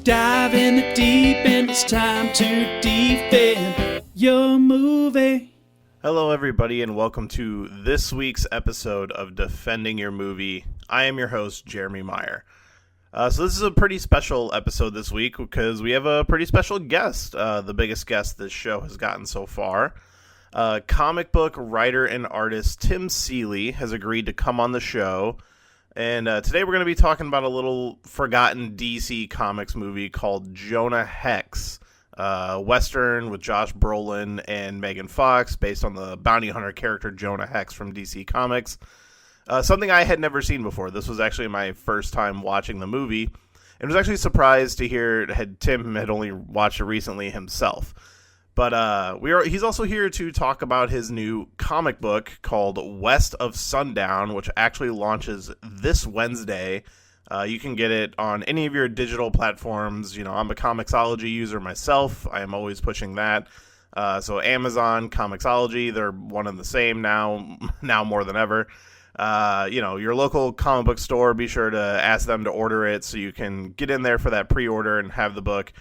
Dive in the deep end, it's time to defend your movie. Hello everybody and welcome to this week's episode of Defending Your Movie. I am your host, Jeremy Meyer. So this is a pretty special episode this week because we have a pretty special guest, the biggest guest this show has gotten so far. Comic book writer and artist Tim Seeley has agreed to come on the show. And today we're going to be talking about a little forgotten DC Comics movie called Jonah Hex, Western with Josh Brolin and Megan Fox, based on the bounty hunter character Jonah Hex from DC Comics. Something I had never seen before. This was actually my first time watching the movie, and was actually surprised to hear Tim had only watched it recently himself. But he's also here to talk about his new comic book called West of Sundown, which actually launches this Wednesday. You can get it on any of your digital platforms. You know, I'm a Comixology user myself. I am always pushing that. So Amazon, Comixology, they're one and the same now more than ever. Your local comic book store, be sure to ask them to order it so you can get in there for that pre-order and have the book.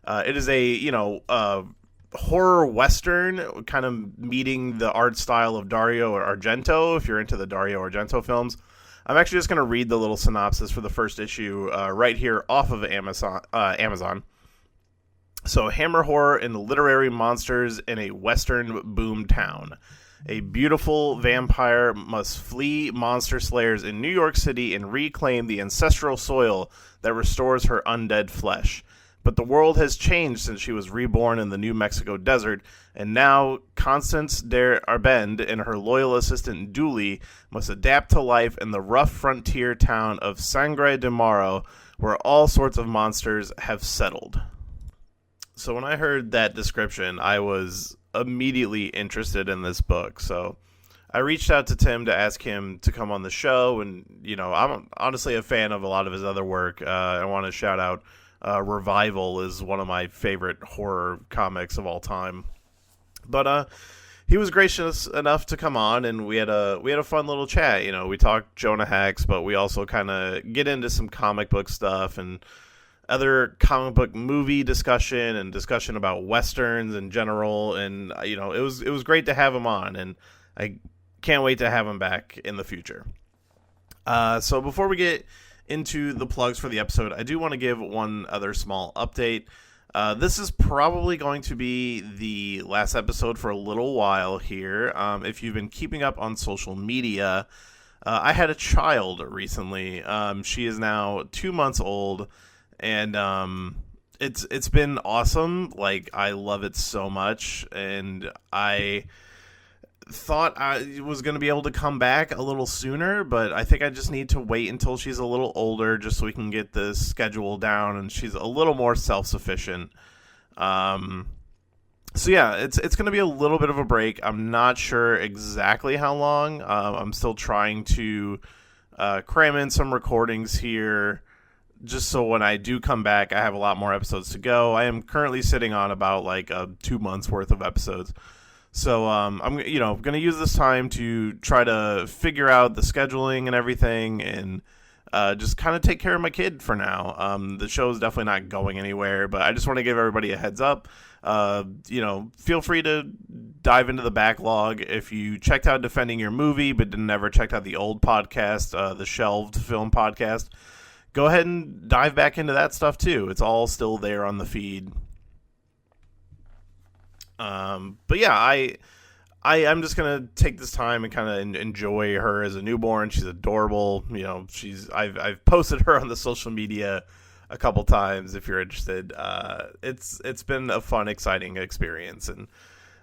It is a horror western, kind of meeting the art style of Dario Argento, if you're into the Dario Argento films. I'm actually just going to read the little synopsis for the first issue right here off of Amazon. So, hammer horror and literary monsters in a western boom town. A beautiful vampire must flee monster slayers in New York City and reclaim the ancestral soil that restores her undead flesh. But the world has changed since she was reborn in the New Mexico desert, and now Constance de Arbend and her loyal assistant Dooley must adapt to life in the rough frontier town of Sangre de Morro, where all sorts of monsters have settled. So when I heard that description, I was immediately interested in this book. So I reached out to Tim to ask him to come on the show, and I'm honestly a fan of a lot of his other work. I want to shout out Revival is one of my favorite horror comics of all time. But he was gracious enough to come on, and we had a fun little chat. We talked Jonah Hex, but we also kind of get into some comic book stuff and other comic book movie discussion and discussion about westerns in general. And it was great to have him on, and I can't wait to have him back in the future. So before we get into the plugs for the episode, I do want to give one other small update. This is probably going to be the last episode for a little while here. If you've been keeping up on social media, I had a child recently. She is now 2 months old, and it's been awesome. Like, I love it so much, and I thought I was going to be able to come back a little sooner, but I think I just need to wait until she's a little older just so we can get the schedule down and she's a little more self-sufficient. So yeah, it's going to be a little bit of a break. I'm not sure exactly how long. I'm still trying to cram in some recordings here just so when I do come back, I have a lot more episodes to go. I am currently sitting on about 2 months worth of episodes. So I'm going to use this time to try to figure out the scheduling and everything, and just kind of take care of my kid for now. The show is definitely not going anywhere, but I just want to give everybody a heads up. Feel free to dive into the backlog. If you checked out Defending Your Movie but never checked out the old podcast, the shelved film podcast, go ahead and dive back into that stuff too. It's all still there on the feed. But yeah, I'm just gonna take this time and kind of enjoy her as a newborn. She's adorable. I've posted her on the social media a couple times if you're interested. It's been a fun, exciting experience. And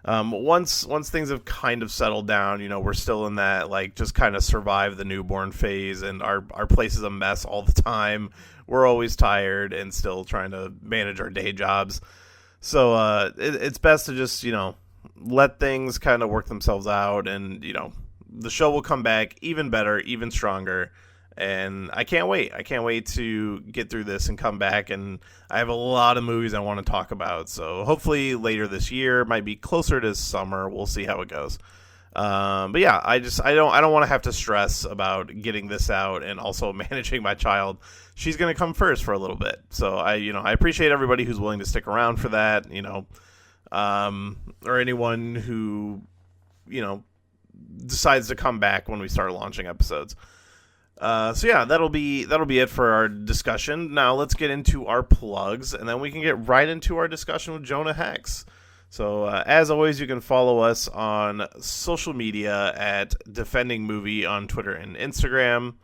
once things have kind of settled down, we're still in that just kind of survive the newborn phase, and our place is a mess all the time. We're always tired and still trying to manage our day jobs. So it's best to just, let things kind of work themselves out, and, the show will come back even better, even stronger, and I can't wait. I can't wait to get through this and come back, and I have a lot of movies I want to talk about, so hopefully later this year, might be closer to summer. We'll see how it goes. But yeah, I don't want to have to stress about getting this out and also managing my child. She's going to come first for a little bit. So I appreciate everybody who's willing to stick around for that, or anyone who, decides to come back when we start launching episodes. So yeah, that'll be it for our discussion. Now let's get into our plugs, and then we can get right into our discussion with Jonah Hex. So as always, you can follow us on social media at Defending Movie on Twitter and Instagram.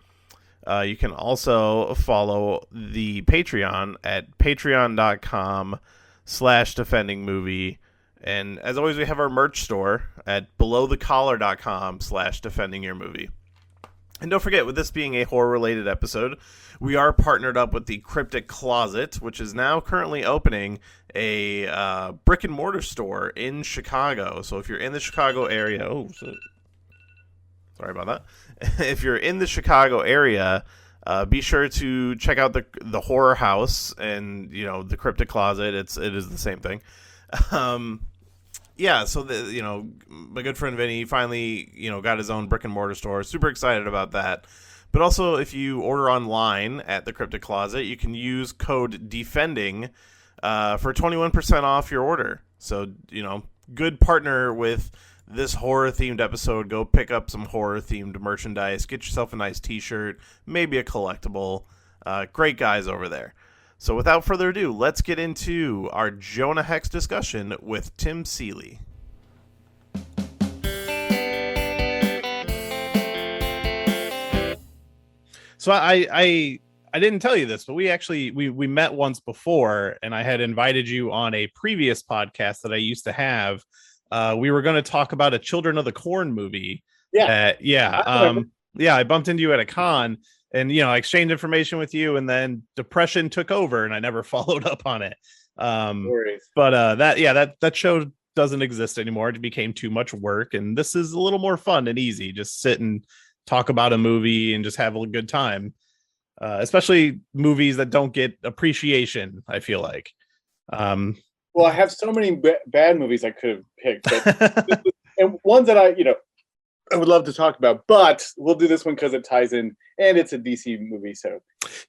You can also follow the Patreon at patreon.com/Defending Movie. And as always, we have our merch store at belowthecollar.com/Defending Your Movie. And don't forget, with this being a horror-related episode, we are partnered up with the Cryptic Closet, which is now currently opening a brick-and-mortar store in Chicago. So if you're in the Chicago area... sorry about that. If you're in the Chicago area, be sure to check out the Horror House and, the Cryptic Closet. It is the same thing. Yeah, so my good friend Vinny finally, got his own brick and mortar store. Super excited about that. But also, if you order online at the Cryptic Closet, you can use code DEFENDING for 21% off your order. So, good partner with this horror-themed episode. Go pick up some horror-themed merchandise. Get yourself a nice t-shirt, maybe a collectible. Great guys over there. So without further ado, let's get into our Jonah Hex discussion with Tim Seeley. So I didn't tell you this, but we met once before, and I had invited you on a previous podcast that I used to have. We were going to talk about a Children of the Corn movie. Yeah. I bumped into you at a con. And, I exchanged information with you, and then depression took over, and I never followed up on it. But that show doesn't exist anymore. It became too much work, and this is a little more fun and easy. Just sit and talk about a movie and just have a good time. Especially movies that don't get appreciation, I feel like. Well, I have so many bad movies I could have picked, but and ones that I would love to talk about, but we'll do this one because it ties in, and it's a DC movie. So,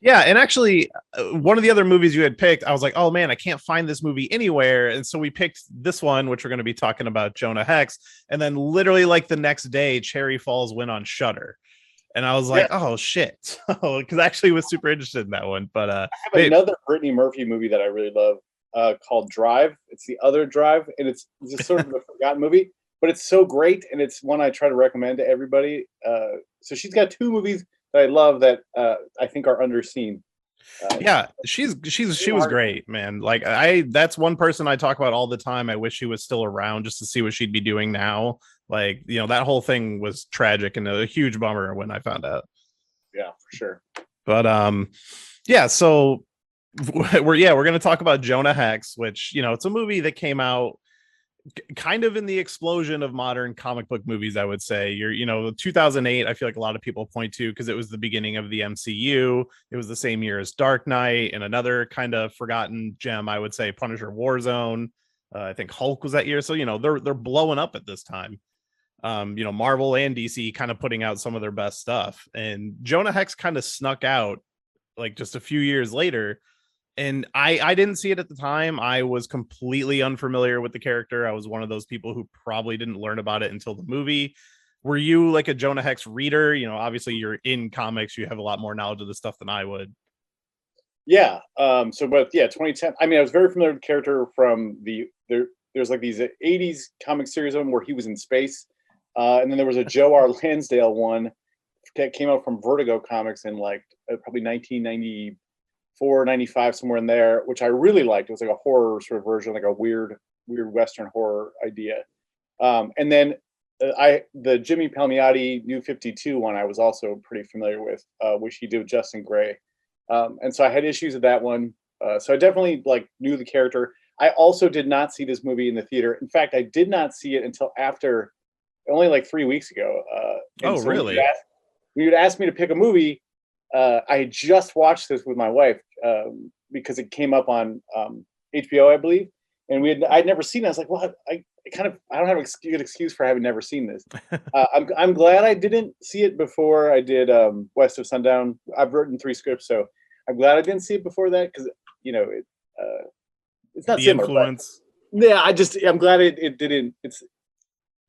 yeah, and actually, one of the other movies you had picked, I was like, oh man, I can't find this movie anywhere, and so we picked this one, which we're going to be talking about, Jonah Hex, and then literally like the next day, Cherry Falls went on Shudder, and I was like, oh shit, because I actually was super interested in that one. But I have another Brittany Murphy movie that I really love called Drive. It's The Other Drive, and it's just sort of a forgotten movie. But it's so great, and it's one I try to recommend to everybody. So she's got two movies that I love that I think are underseen. She was great, man. Like that's one person I talk about all the time. I wish she was still around just to see what she'd be doing now. Like, that whole thing was tragic and a huge bummer when I found out. Yeah, for sure. But so we're going to talk about Jonah Hex, which, it's a movie that came out kind of in the explosion of modern comic book movies, I would say. 2008, I feel like a lot of people point to because it was the beginning of the MCU. It was the same year as Dark Knight, and another kind of forgotten gem, I would say, Punisher Warzone. I think Hulk was that year. So, they're blowing up at this time. Marvel and DC kind of putting out some of their best stuff. And Jonah Hex kind of snuck out like just a few years later. And I didn't see it at the time. I was completely unfamiliar with the character. I was one of those people who probably didn't learn about it until the movie. Were you like a Jonah Hex reader? Obviously you're in comics. You have a lot more knowledge of the stuff than I would. Yeah. 2010. I mean, I was very familiar with the character from there's like these 80s comic series of him where he was in space. And then there was a Joe R. Lansdale one that came out from Vertigo Comics in like probably 1994, 95, somewhere in there, which I really liked. It was like a horror sort of version, like a weird Western horror idea. And then the Jimmy Palmiotti New 52 one I was also pretty familiar with, which he did with Justin Gray. And so I had issues with that one. So I definitely knew the character. I also did not see this movie in the theater. In fact, I did not see it until after only like 3 weeks ago. Really? When you'd asked me to pick a movie, I had just watched this with my wife because it came up on HBO, I believe, and I'd never seen it. I was like, "Well, I don't have a good excuse for having never seen this. I'm glad I didn't see it before I did West of Sundown. I've written 3 scripts, so I'm glad I didn't see it before that because it's not The similar. influence. But yeah, I'm glad it didn't.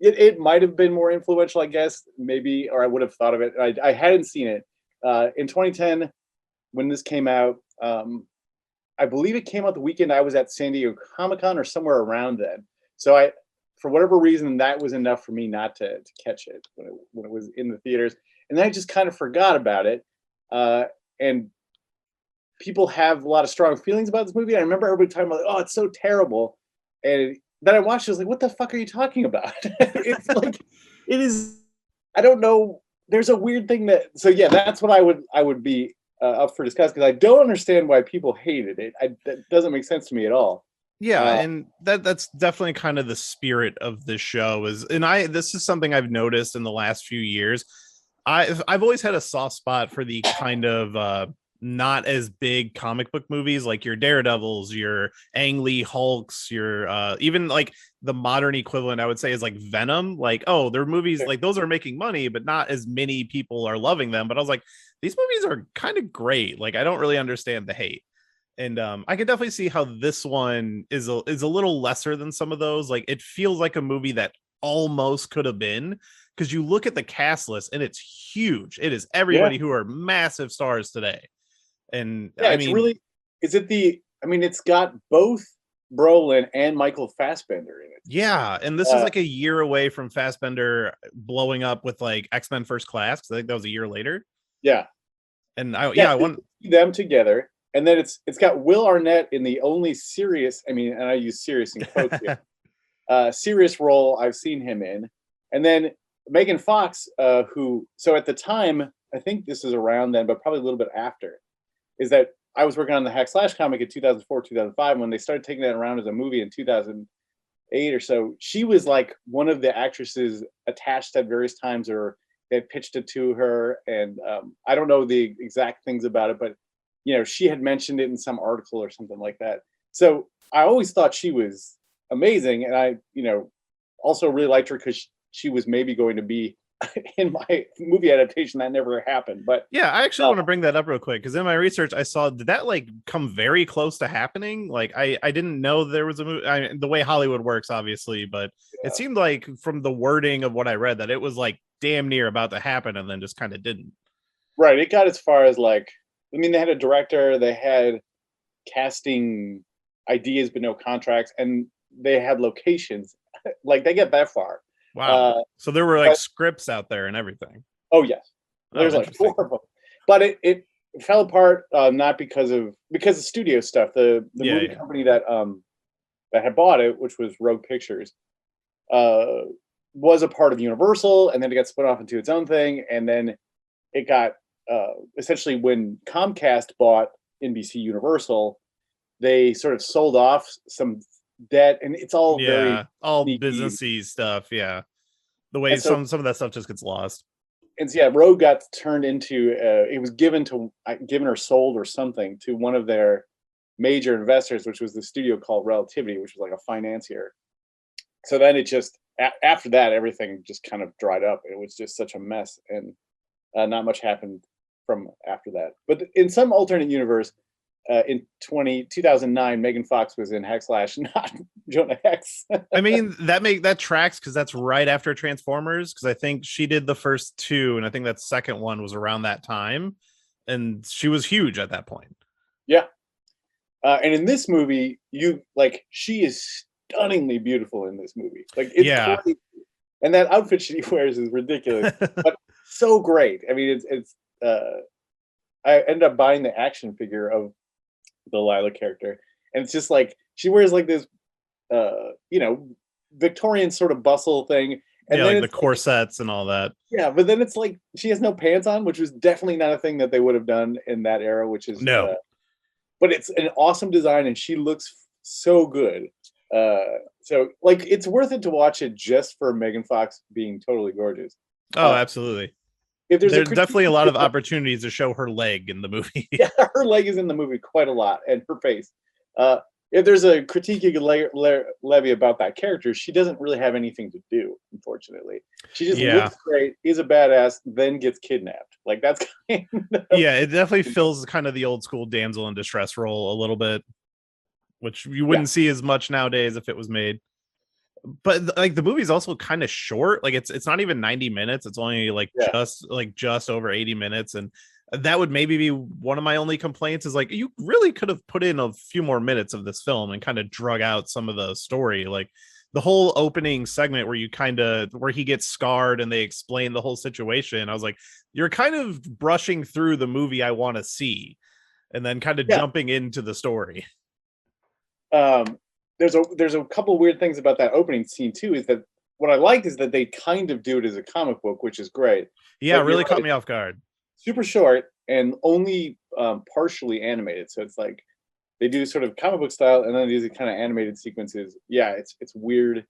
It might have been more influential, I guess, maybe, or I would have thought of it. I hadn't seen it in 2010 when this came out. I believe it came out the weekend I was at San Diego Comic-Con or somewhere around then. So for whatever reason, that was enough for me not to catch it when it was in the theaters. And then I just kind of forgot about it. And people have a lot of strong feelings about this movie. I remember everybody talking about, oh, it's so terrible. And then I watched it, I was like, what the fuck are you talking about? It's like, it is, I don't know. There's a weird thing so yeah, that's what I would be up for discuss because I don't understand why people hated it. That doesn't make sense to me at all. Yeah, and that's definitely kind of the spirit of this show this is something I've noticed in the last few years. I've always had a soft spot for the kind of not as big comic book movies like your Daredevils, your Ang Lee Hulks, your even like the modern equivalent I would say is like Venom. Like, oh, they're movies like those are making money, but not as many people are loving them. But I was like, these movies are kind of great. Like, I don't really understand the hate. And I could definitely see how this one is a little lesser than some of those. Like, it feels like a movie that almost could have been, because you look at the cast list and it's huge. It is everybody who are massive stars today. And yeah, I mean, it's got both Brolin and Michael Fassbender in it. Yeah, and this is like a year away from Fassbender blowing up with like X-Men First Class, because I think that was a year later. Yeah. And I want them together. And then it's got Will Arnett in the only serious, and I use serious in quotes here, serious role I've seen him in. And then Megan Fox, so at the time, I think this is around then, but probably a little bit after, is that I was working on the Hack Slash comic in 2004, 2005, when they started taking that around as a movie in 2008 or so. She was like one of the actresses attached at various times, or they had pitched it to her. And I don't know the exact things about it, but she had mentioned it in some article or something like that. So I always thought she was amazing. And I, also really liked her because she was maybe going to be in my movie adaptation. That never happened. But yeah, I actually want to bring that up real quick, because in my research I saw, did that like come very close to happening? Like I didn't know there was a movie, the way Hollywood works, obviously, but it seemed like from the wording of what I read that it was like damn near about to happen and then just kind of didn't. Right. It got as far as like, they had a director, they had casting ideas, but no contracts, and they had locations. Like, they get that far. Wow. So there were like scripts out there and everything. Oh, yes. There's like 4 of them. But it fell apart, not because of studio stuff. The movie company that had bought it, which was Rogue Pictures, was a part of Universal, and then it got split off into its own thing, and then it got essentially when Comcast bought NBC Universal, they sort of sold off some debt, and it's all very all businessy stuff. Yeah, the way some of that stuff just gets lost. And so Rogue got turned into it was given or sold or something to one of their major investors, which was the studio called Relativity, which was like a financier. So then it just after that, everything just kind of dried up. It was just such a mess, and not much happened from after that. But in some alternate universe, in 2009, Megan Fox was in Hack Slash, not Jonah Hex. that tracks, because that's right after Transformers, because I think she did the first 2, and I think that second one was around that time, and she was huge at that point. Yeah. And in this movie, she is stunningly beautiful in this movie. Like, it's crazy. And that outfit she wears is ridiculous, but so great. It's I ended up buying the action figure of the Lila character, and it's just like she wears like this Victorian sort of bustle thing, and then like the corsets and all that. Yeah, but then it's like she has no pants on, which was definitely not a thing that they would have done in that era, which is but it's an awesome design, and she looks so good. So like it's worth it to watch it just for Megan Fox being totally gorgeous. Oh, absolutely. If there's definitely a lot of opportunities to show her leg in the movie. Yeah, her leg is in the movie quite a lot, and her face. if there's a critique you could levy about that character, she doesn't really have anything to do, unfortunately. She just looks great, is a badass, then gets kidnapped. Like, that's kind of... Yeah, it definitely fills kind of the old school damsel in distress role a little bit, which you wouldn't see as much nowadays if it was made. But like the movie's also kind of short. Like it's not even 90 minutes. It's only like just over 80 minutes. And that would maybe be one of my only complaints, is like, you really could have put in a few more minutes of this film and kind of drug out some of the story. Like the whole opening segment where he gets scarred and they explain the whole situation. I was like, you're kind of brushing through the movie I want to see and then kind of jumping into the story. There's a couple weird things about that opening scene too. Is that what I like is that they kind of do it as a comic book, which is great. Yeah, it really caught me off guard. Super short and only partially animated, so it's like they do sort of comic book style and then these kind of animated sequences. Yeah, it's weird,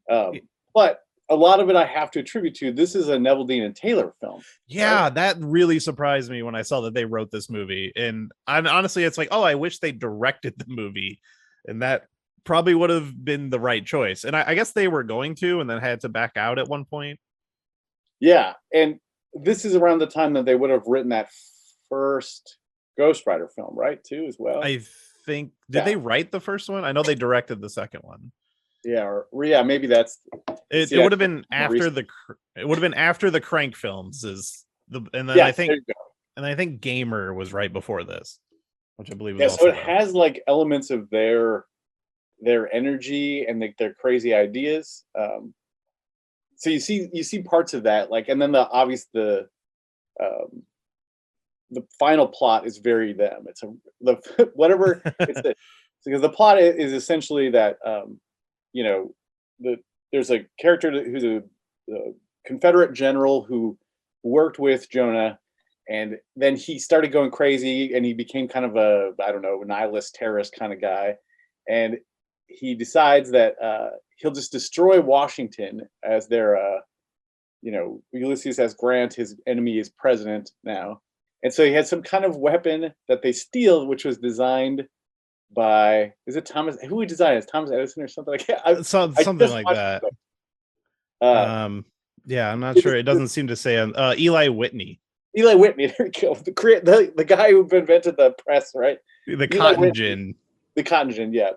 but a lot of it I have to attribute to this is a Neville Dean and Taylor film. Yeah, right? That really surprised me when I saw that they wrote this movie, and honestly, it's like, oh, I wish they directed the movie, and that probably would have been the right choice. And I guess they were going to, and then had to back out at one point. Yeah, and this is around the time that they would have written that first Ghost Rider film, right? Too, as well. I think did they write the first one? I know they directed the second one. Yeah, maybe that's it. It would have been after the Crank films I think Gamer was right before this, which I believe was so it has like elements of their energy and their crazy ideas. So you see parts of that, like, and then the final plot is very them. It's because the plot is essentially that there's a character who's a Confederate general who worked with Jonah, and then he started going crazy and he became kind of a nihilist terrorist kind of guy, and he decides that he'll just destroy Washington as their Ulysses S. Grant, his enemy, is president now. And so he had some kind of weapon that they steal, which was designed by, is it Thomas? Who would design it? Is Thomas Edison or something like that? Something like that. Yeah, I'm not sure. It doesn't seem to say Eli Whitney. There we go. The guy who invented the press, right? The cotton gin. The cotton gin, yeah.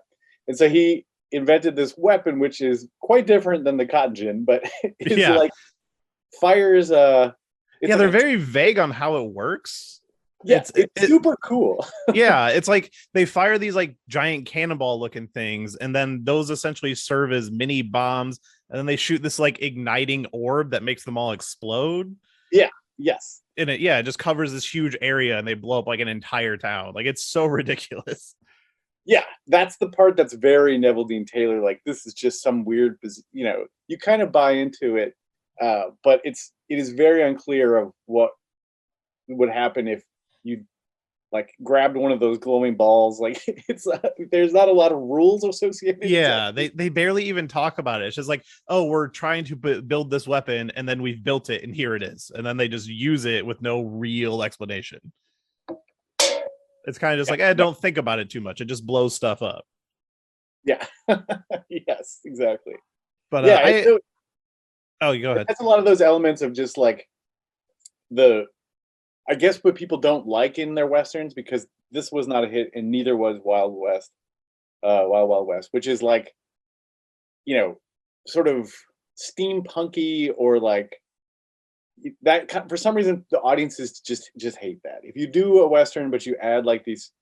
And so he invented this weapon, which is quite different than the cotton gin, but it's like fires. They're very vague on how it works. Yeah, it's super cool. Yeah, it's like they fire these like giant cannonball looking things, and then those essentially serve as mini bombs, and then they shoot this like igniting orb that makes them all explode. Yeah, yes. And it just covers this huge area, and they blow up like an entire town. Like, it's so ridiculous. Yeah, that's the part that's very Neville Dean Taylor. Like, this is just some weird, you kind of buy into it, but it is very unclear of what would happen if you like grabbed one of those glowing balls. Like, there's not a lot of rules associated. Yeah, they barely even talk about it. It's just like, oh, we're trying to build this weapon, and then we've built it, and here it is, and then they just use it with no real explanation. It's kind of just don't think about it too much. It just blows stuff up. Yeah. Yes, exactly. But you go ahead. That's a lot of those elements of just like I guess what people don't like in their Westerns, because this was not a hit and neither was Wild Wild West, which is like, sort of steampunky, or like that. For some reason, the audiences just hate that. If you do a Western, but you add like these,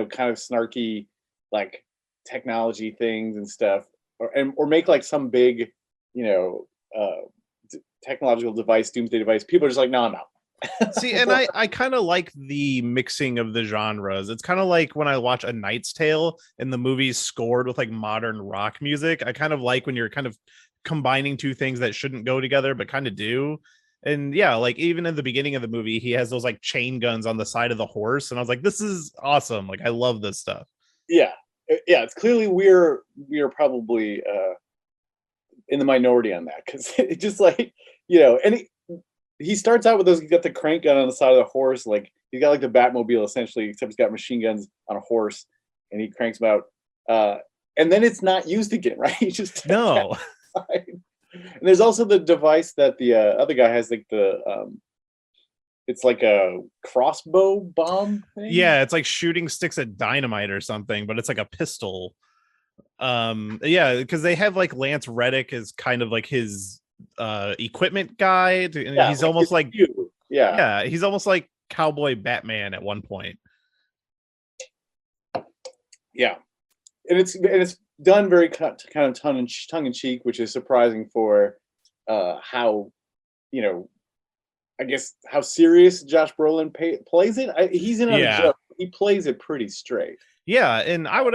kind of snarky, like technology things and stuff, or make like some big, technological device, doomsday device, people are just like, no. See, and I kind of like the mixing of the genres. It's kind of like when I watch A Knight's Tale and the movie's scored with like modern rock music. I kind of like when you're kind of combining two things that shouldn't go together but kind of do. And yeah, like even in the beginning of the movie, he has those like chain guns on the side of the horse, and I was like, this is awesome. Like, I love this stuff. Yeah, it's clearly we are probably in the minority on that, because it just like, and he starts out with those. He's got the crank gun on the side of the horse, like he's got like the Batmobile essentially, except he's got machine guns on a horse, and he cranks them out. And then it's not used again, right? You just No. And there's also the device that the other guy has, like it's like a crossbow bomb thing. Yeah, it's like shooting sticks at dynamite or something, but it's like a pistol. Yeah, because they have like Lance Reddick as kind of like his equipment guy, and Yeah, he's almost like yeah, he's almost like Cowboy Batman at one point. yeah, and it's done very kind of tongue in cheek, which is surprising for how, you know, I guess how serious Josh Brolin plays it. He's in on a joke. He plays it pretty straight. Yeah, and I would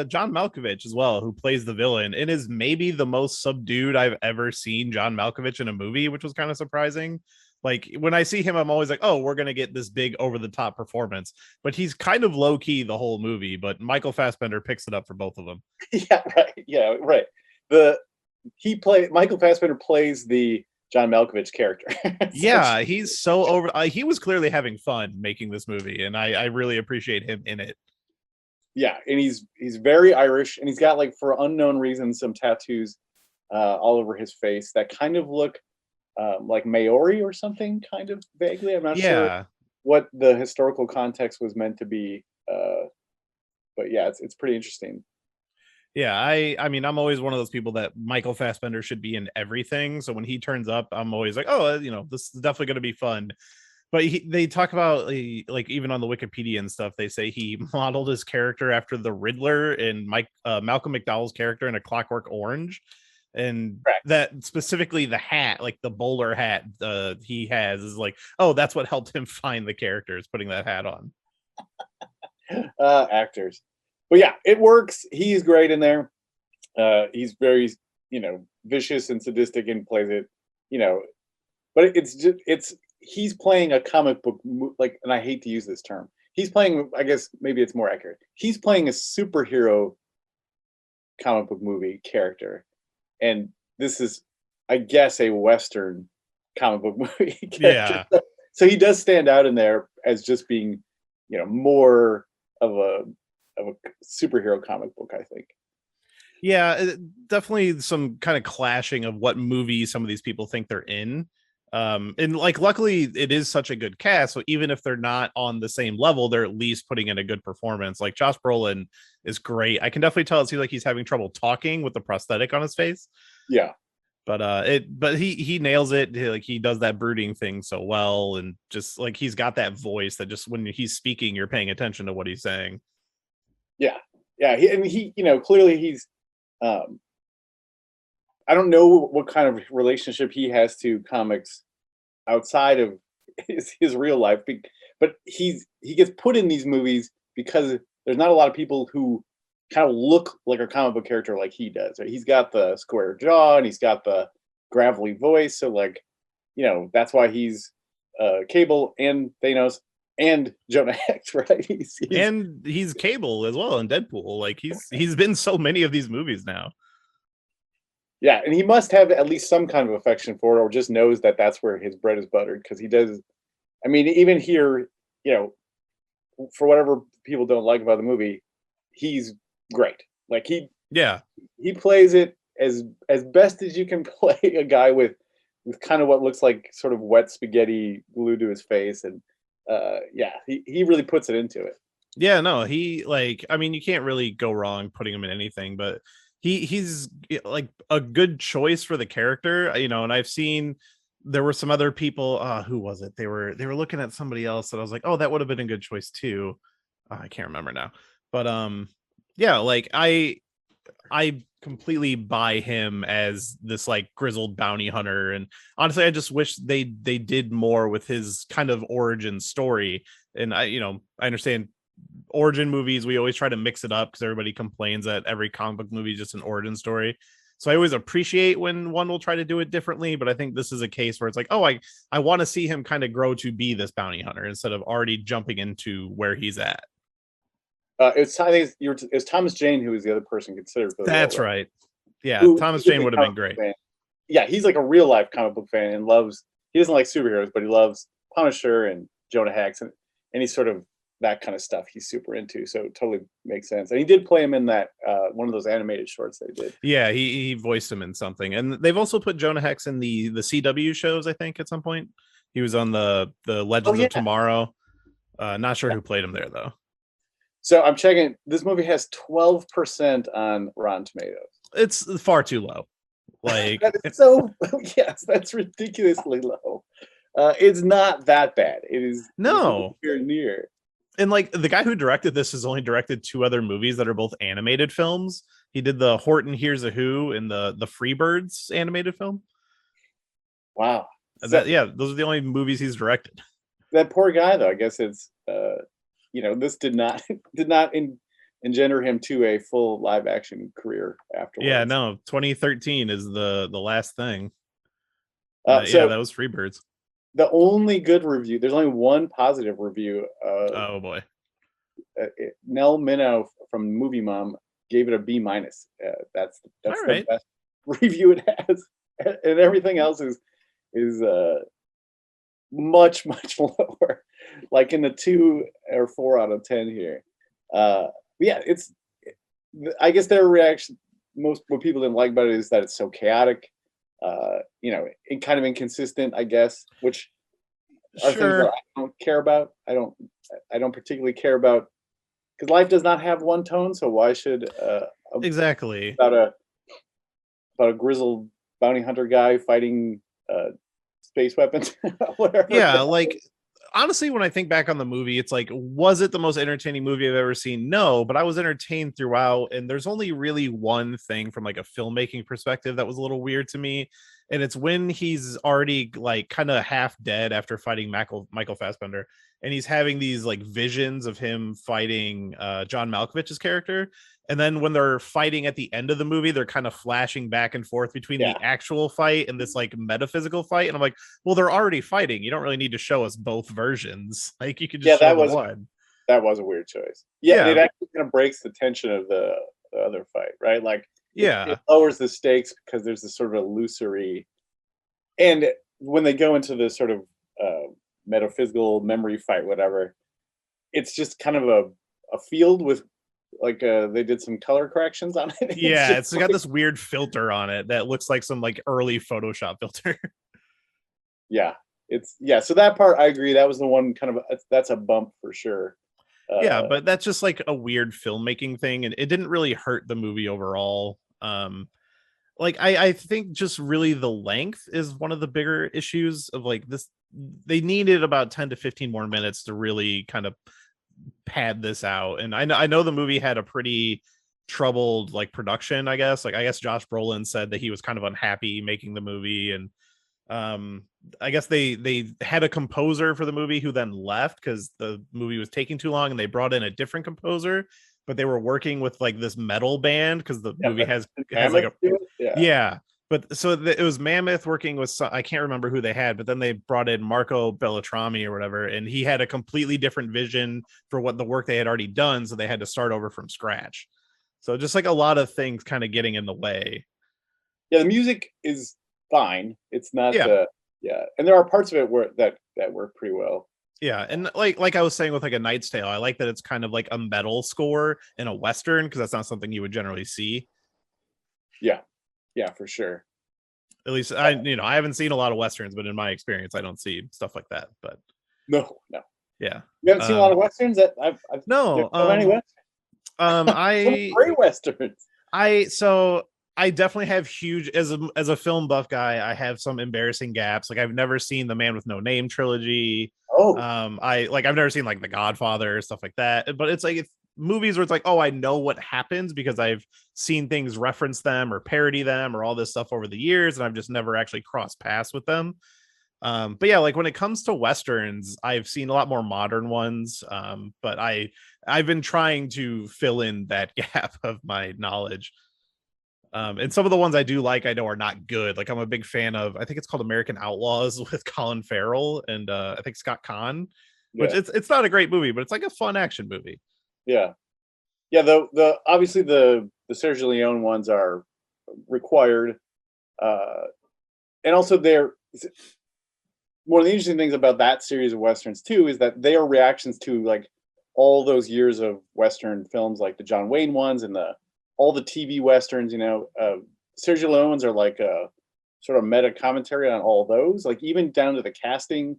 John Malkovich as well, who plays the villain. It is maybe the most subdued I've ever seen John Malkovich in a movie, which was kind of surprising. Like when I see him, I'm always like, oh, we're gonna get this big over the top performance. But he's kind of low key the whole movie. But Michael Fassbender picks it up for both of them. Yeah, right. Yeah, right. Michael Fassbender plays the John Malkovich character. Yeah, he's so over. He was clearly having fun making this movie, and I really appreciate him in it. Yeah, and he's very Irish, and he's got, like, for unknown reasons, some tattoos all over his face that kind of look like Maori or something, kind of vaguely. I'm not sure what the historical context was meant to be, but yeah, it's pretty interesting. Yeah, I mean, I'm always one of those people that Michael Fassbender should be in everything. So when he turns up, I'm always like, oh, this is definitely going to be fun. But they talk about, like, even on the Wikipedia and stuff, they say he modeled his character after the Riddler and Malcolm McDowell's character in A Clockwork Orange. And Correct. that specifically the hat, like the bowler hat he has, is like, oh, that's what helped him find the characters, putting that hat on. Actors. But yeah, it works. He's great in there. He's very, vicious and sadistic and plays it, but he's playing a comic book, like, and I hate to use this term. He's playing, I guess maybe it's more accurate. He's playing a superhero comic book movie character. And this is, I guess, a Western comic book movie character. Yeah. So he does stand out in there as just being, more of a superhero comic book, I think. Yeah, definitely some kind of clashing of what movie some of these people think they're in. And like, luckily it is such a good cast, so even if they're not on the same level, they're at least putting in a good performance. Like Josh Brolin is great. I can definitely tell it seems like he's having trouble talking with the prosthetic on his face. Yeah. But he nails it. Like, he does that brooding thing so well, and just like he's got that voice that just when he's speaking, you're paying attention to what he's saying. Yeah. He clearly he's I don't know what kind of relationship he has to comics outside of his real life, but he gets put in these movies because there's not a lot of people who kind of look like a comic book character like he does. He's got the square jaw and he's got the gravelly voice, so, like, that's why he's Cable and Thanos and Jonah Hex, right? He's Cable as well in Deadpool. Like, he's been so many of these movies now. Yeah, and he must have at least some kind of affection for it, or just knows that that's where his bread is buttered, because he does. I mean, even here, for whatever people don't like about the movie, he's great. Like, he plays it as best as you can play a guy with kind of what looks like sort of wet spaghetti glued to his face, and he really puts it into it. Yeah, no, I mean, you can't really go wrong putting him in anything, but he's like a good choice for the character, and I've seen there were some other people, who was it? They were looking at somebody else that I was like, oh, that would have been a good choice too. I can't remember now. But yeah, like I completely buy him as this, like, grizzled bounty hunter, and honestly I just wish they did more with his kind of origin story. And I understand origin movies, we always try to mix it up because everybody complains that every comic book movie is just an origin story. So I always appreciate when one will try to do it differently, but I think this is a case where it's like, oh, I want to see him kind of grow to be this bounty hunter instead of already jumping into where he's at. I think it's Thomas Jane who was the other person considered for the That's role, right. Yeah, Thomas Jane would have been great. Fan. Yeah, he's like a real life comic book fan and he doesn't like superheroes, but he loves Punisher and Jonah Hex, and he's sort of that kind of stuff he's super into. So it totally makes sense. And he did play him in that one of those animated shorts they did. Yeah, he voiced him in something, and they've also put Jonah Hex in the CW shows. I think at some point he was on the Legends of Tomorrow. Not sure who played him there though. So I'm checking. This movie has 12% on Rotten Tomatoes. It's far too low. Like that is so yes, that's ridiculously low. It's not that bad. It is no near. And like the guy who directed this has only directed 2 other movies that are both animated films. He did the Horton Hears a Who and the Freebirds animated film. Wow. Those are the only movies he's directed. That poor guy, though. I guess it's this did not engender him to a full live action career afterwards. Yeah, no. 2013 is the last thing. So that was Freebirds. The only good review. There's only one positive review. Oh boy. Nell Minow from Movie Mom gave it a B-. That's the best review it has, and everything else is much lower, like in the 2 or 4 out of 10 here. It's. I guess their reaction, what people didn't like about it is that it's so chaotic, and kind of inconsistent, I guess, which are things that I don't care about. I don't particularly care about, because life does not have one tone. So why should exactly about a grizzled bounty hunter guy fighting space weapons, whatever? Yeah, like honestly, when I think back on the movie, it's like, was it the most entertaining movie I've ever seen? No, but I was entertained throughout. And there's only really one thing from like a filmmaking perspective that was a little weird to me. And it's when he's already like kind of half dead after fighting Michael Fassbender. And he's having these like visions of him fighting John Malkovich's character. And then when they're fighting at the end of the movie, they're kind of flashing back and forth between the actual fight and this like metaphysical fight. And I'm like, well, they're already fighting. You don't really need to show us both versions. Like you could just show one. That was a weird choice. Yeah, it actually kind of breaks the tension of the other fight, right? Like, it lowers the stakes because there's this sort of illusory. And when they go into this sort of metaphysical memory fight, whatever, it's just kind of a field with like they did some color corrections on it. It's got this weird filter on it that looks like some like early Photoshop filter. So that part I agree, that was the one kind of that's a bump for sure. But that's just like a weird filmmaking thing, and it didn't really hurt the movie overall. Like I think just really the length is one of the bigger issues of like this. They needed about 10 to 15 more minutes to really kind of pad this out. And I know the movie had a pretty troubled like production, I guess. Like I guess Josh Brolin said that he was kind of unhappy making the movie, and I guess they had a composer for the movie who then left because the movie was taking too long, and they brought in a different composer, but they were working with like this metal band because the movie has like a but so it was Mammoth working with I can't remember who they had, but then they brought in Marco Beltrami or whatever, and he had a completely different vision for what the work they had already done, so they had to start over from scratch. So just like a lot of things kind of getting in the way. The music is fine. It's not and there are parts of it that work pretty well. And like I was saying with like A Knight's Tale, I like that it's kind of like a metal score in a Western, because that's not something you would generally see. For sure. At least I haven't seen a lot of Westerns, but in my experience, I don't see stuff like that. But no. Yeah. You haven't seen a lot of Westerns? I've no. Any Westerns? Great Westerns. I definitely have huge, as a film buff guy, I have some embarrassing gaps. Like I've never seen the Man with No Name trilogy. I've never seen like The Godfather, stuff like that. But it's like movies where it's like, oh, I know what happens because I've seen things reference them or parody them or all this stuff over the years, and I've just never actually crossed paths with them. But yeah, like when it comes to Westerns, I've seen a lot more modern ones. But I've been trying to fill in that gap of my knowledge. And some of the ones I do like, I know are not good. Like I'm a big fan of, I think it's called American Outlaws with Colin Farrell and I think Scott Conn, which it's not a great movie, but it's like a fun action movie. The obviously the Sergio Leone ones are required, and also they're one of the interesting things about that series of Westerns too is that they are reactions to like all those years of Western films, like the John Wayne ones and all the TV Westerns, Sergio Leone's are like a sort of meta commentary on all those, like even down to the casting.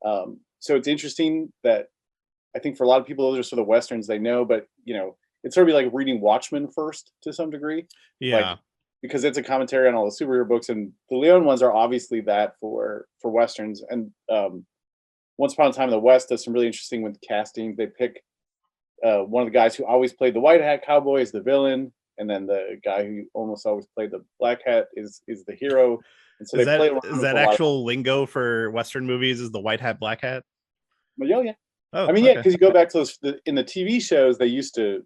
So it's interesting that I think for a lot of people, those are sort of Westerns they know, but it's sort of like reading Watchmen first to some degree. Yeah. Like, because it's a commentary on all the superhero books, and the Leone ones are obviously that for Westerns. And Once Upon a Time in the West does some really interesting with casting. They pick one of the guys who always played the white hat cowboy is the villain, and then the guy who almost always played the black hat is the hero. And so is they play that around is with that a lot actual lingo for Western movies? Is the white hat, black hat? yeah. Oh, I mean, yeah, okay. because you go back to in the TV shows, they used to.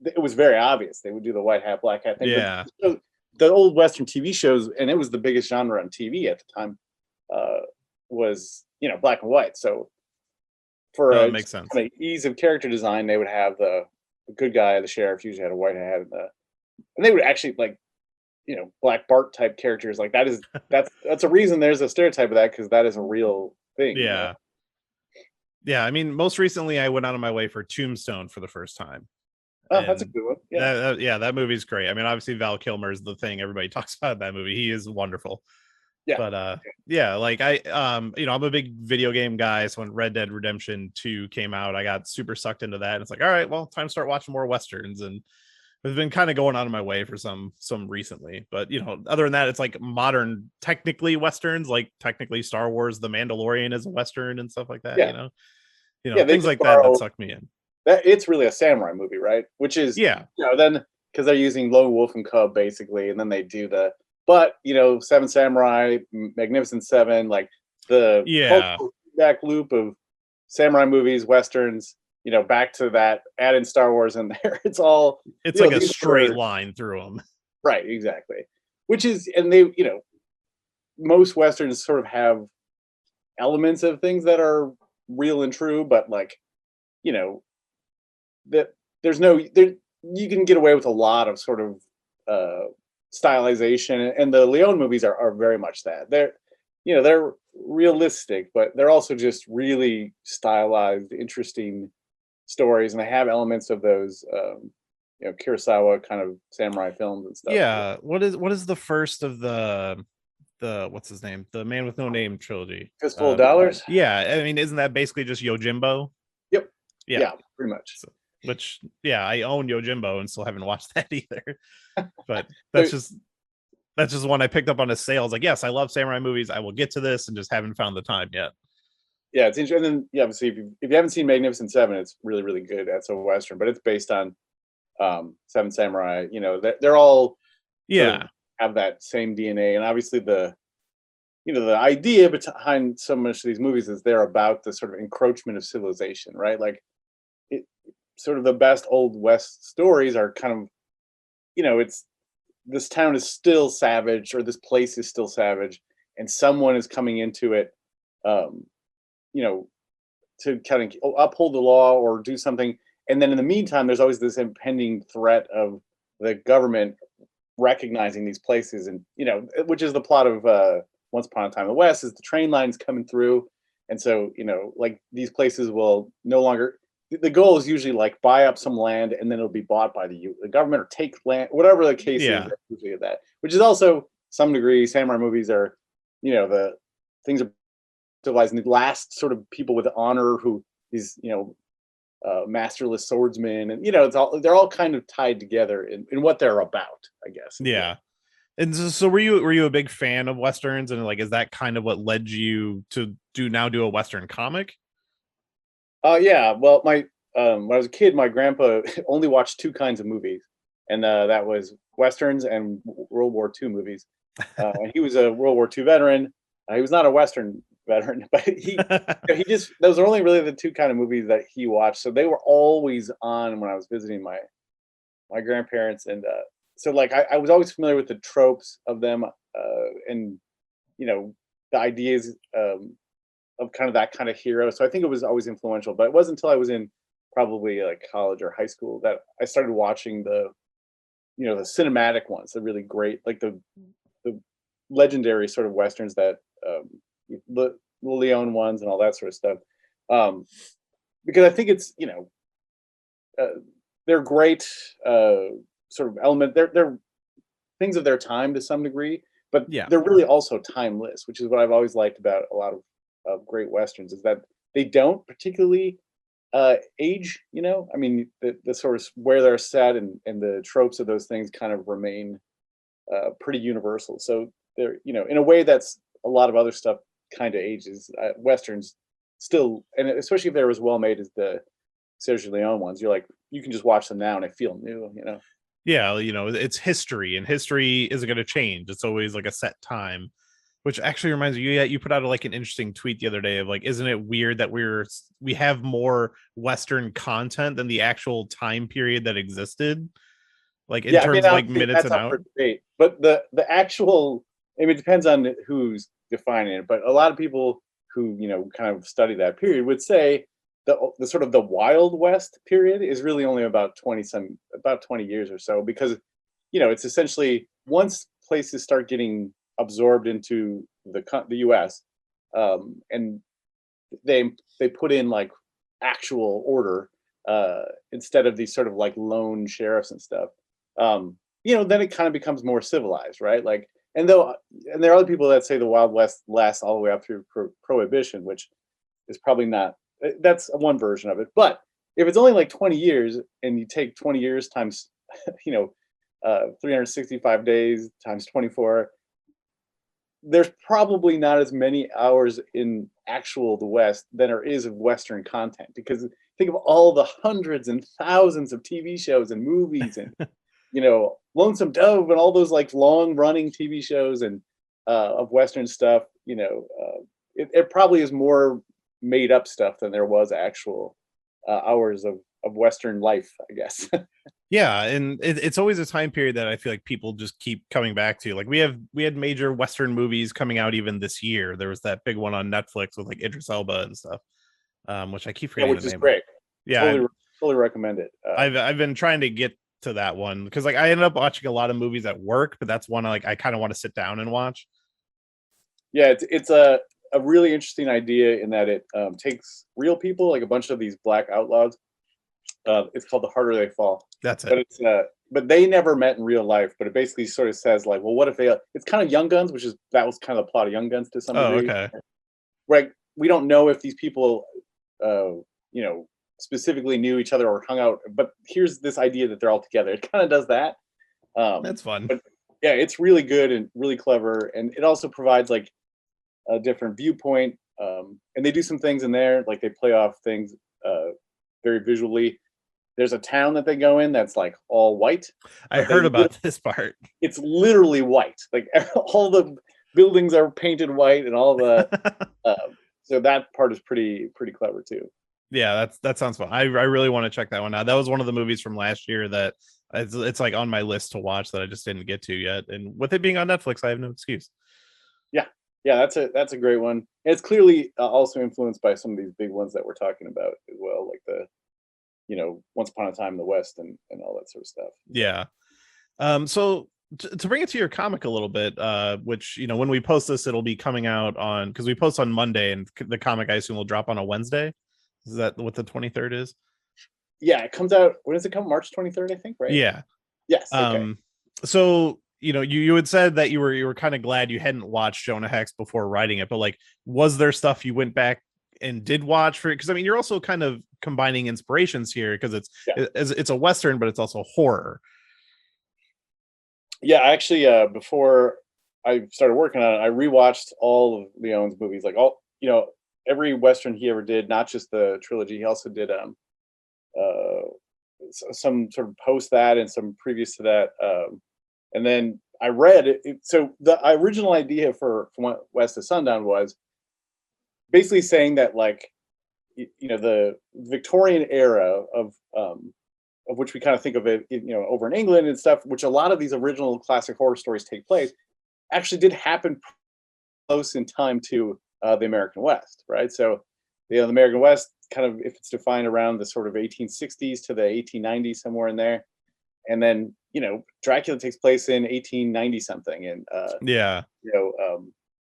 It was very obvious they would do the white hat, black hat thing. Yeah. But the old Western TV shows, and it was the biggest genre on TV at the time, was black and white. So for Oh, it makes sense. kind of ease of character design, they would have the good guy, the sheriff, usually had a white hat, and they would actually like Black Bart type characters. Like that's a reason there's a stereotype of that, because that is a real thing. Yeah. Yeah, I mean, most recently I went out of my way for Tombstone for the first time. Oh, that's a good one. Yeah. That movie's great. I mean, obviously Val Kilmer is the thing everybody talks about in that movie. He is wonderful. Yeah. But yeah, like I'm a big video game guy. So when Red Dead Redemption 2 came out, I got super sucked into that. And it's like, all right, well, time to start watching more Westerns. And I've been kind of going out of my way for some recently. But other than that, it's like modern, technically Westerns, like technically Star Wars, The Mandalorian is a Western and stuff like that, Yeah. Things like that suck me in. That it's really a samurai movie, right? Which is then because they're using Lone Wolf and Cub basically, and then they do Seven Samurai, Magnificent Seven, like the cultural feedback loop of samurai movies, Westerns, back to that, add in Star Wars in there. It's all like a straight line through them. Right, exactly. Which is, and they, most Westerns sort of have elements of things that are real and true, but like, that you can get away with a lot of sort of stylization, and the Leone movies are very much that. They're realistic, but they're also just really stylized, interesting stories, and they have elements of those Kurosawa kind of samurai films and stuff. Yeah. What is the first of the what's his name? The Man with No Name trilogy. Fistful of Dollars? Yeah. I mean, isn't that basically just Yojimbo? Yep. Yeah, pretty much. So, which, I own Yojimbo and still haven't watched that either. But that's just one I picked up on a sale. I was like, yes, I love samurai movies. I will get to this, and just haven't found the time yet. Yeah, it's interesting. And then, obviously, if you haven't seen Magnificent Seven, it's really, really good. That's a Western, but it's based on Seven Samurai. They're all sort of have that same DNA, and obviously the idea behind so much of these movies is they're about the sort of encroachment of civilization, right? Like, sort of the best old West stories are kind of, it's this town is still savage, or this place is still savage, and someone is coming into it, to kind of uphold the law or do something. And then in the meantime, there's always this impending threat of the government recognizing these places, and which is the plot of Once Upon a Time in the West, is the train lines coming through, and so like these places will no longer. The goal is usually like buy up some land, and then it'll be bought by the government, or take land, whatever the case is. Usually of that, which is also some degree samurai movies are, the things are civilized, and the last sort of people with honor who these masterless swordsmen, and they're all kind of tied together in what they're about, I guess. Yeah. And so were you a big fan of Westerns, and like, is that kind of what led you to do a Western comic? Yeah. Well, when I was a kid, my grandpa only watched two kinds of movies, and that was Westerns and World War II movies. And he was a World War II veteran. He was not a Western veteran, but he just, those are only really the two kind of movies that he watched. So they were always on when I was visiting my grandparents, and so like I was always familiar with the tropes of them, and the ideas of kind of that kind of hero. So I think it was always influential, but it wasn't until I was in probably like college or high school that I started watching the cinematic ones, the really great, like the legendary sort of Westerns that the Leone ones and all that sort of stuff. because I think it's, they're great sort of element. They're things of their time to some degree, but Yeah. they're really also timeless, which is what I've always liked about a lot of great westerns, is that they don't particularly age. I mean, the sort of where they're set and the tropes of those things kind of remain pretty universal. So they're, in a way that's a lot of other stuff kind of ages. Westerns still, and especially if they're as well made as the Sergio Leone ones, you're like, you can just watch them now and they feel new. Yeah, it's history, and history isn't going to change. It's always like a set time, which actually reminds me, you put out like an interesting tweet the other day of like, isn't it weird that we have more Western content than the actual time period that existed? Like in terms of like minutes that's and up for out. debate. But the actual, I mean, it depends on who's defining it. But a lot of people who kind of study that period would say the sort of the Wild West period is really only about 20 years or so, because it's essentially once places start getting absorbed into the U.S. And they put in like actual order instead of these sort of like lone sheriffs and stuff. Then it kind of becomes more civilized, right? Like, and there are other people that say the Wild West lasts all the way up through Prohibition, which is probably not. That's one version of it. But if it's only like 20 years, and you take 20 years times, 365 days times 24, there's probably not as many hours in the West than there is of Western content. Because think of all the hundreds and thousands of TV shows and movies and Lonesome Dove and all those like long running TV shows and of Western stuff. It probably is more made up stuff than there was actual hours of Western life, I guess. Yeah, and it's always a time period that I feel like people just keep coming back to. Like we had major Western movies coming out even this year. There was that big one on Netflix with like Idris Elba and stuff, which I keep forgetting which the is name great. of. Yeah, Totally recommend it. I've been trying to get to that one because like I ended up watching a lot of movies at work, but that's one I kind of want to sit down and watch. Yeah, it's a really interesting idea in that it takes real people, like a bunch of these black outlaws. It's called The Harder They Fall. That's it. But but they never met in real life. But it basically sort of says like, well, what if they? It's kind of Young Guns, that was kind of the plot of Young Guns to some degree. Okay. Right. We don't know if these people, specifically knew each other or hung out. But here's this idea that they're all together. It kind of does that. That's fun. But yeah, it's really good and really clever, and it also provides like a different viewpoint. And they do some things in there, like they play off things very visually. There's a town that they go in that's like all white. I heard about this part. It's literally white. Like all the buildings are painted white, and all the so that part is pretty clever too. Yeah, that sounds fun. I really want to check that one out. That was one of the movies from last year that it's like on my list to watch that I just didn't get to yet. And with it being on Netflix, I have no excuse. Yeah, that's a great one. And it's clearly also influenced by some of these big ones that we're talking about as well, like the Once Upon a Time in the West and all that sort of stuff. Yeah. So to bring it to your comic a little bit, which when we post this, it'll be coming out on, because we post on Monday, and the comic I assume will drop on a Wednesday. Is that what the 23rd is? Yeah, it comes out. When does it come? March 23rd, I think, right? Yeah. Yes. Okay. So you had said that you were kind of glad you hadn't watched Jonah Hex before writing it, but like, was there stuff you went back and did watch for it? Because I mean, you're also kind of combining inspirations here, because it's a Western, but it's also horror. Yeah, actually, before I started working on it, I rewatched all of Leone's movies, like every Western he ever did, not just the trilogy. He also did some sort of post that and some previous to that. And then I read it. So the original idea for West of Sundown was basically saying that, like, the Victorian era of which we kind of think of it, over in England and stuff, which a lot of these original classic horror stories take place, actually did happen close in time to the American West, right? So, the American West, kind of, if it's defined around the sort of 1860s to the 1890s, somewhere in there, and then Dracula takes place in 1890 something, and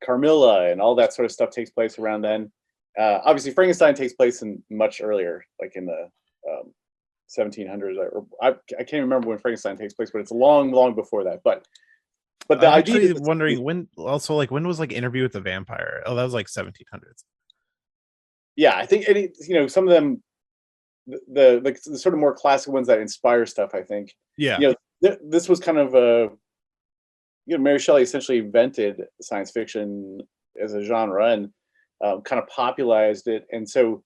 Carmilla and all that sort of stuff takes place around then. Obviously, Frankenstein takes place in much earlier, like in the 1700s. I can't remember when Frankenstein takes place, but it's long, long before that. But the I'm idea actually is, wondering when. Also, like when was like Interview with the Vampire? Oh, that was like 1700s. yeah, I think some of them, the sort of more classic ones that inspire stuff. I think Yeah, this was kind of a Mary Shelley essentially invented science fiction as a genre and kind of popularized it, and so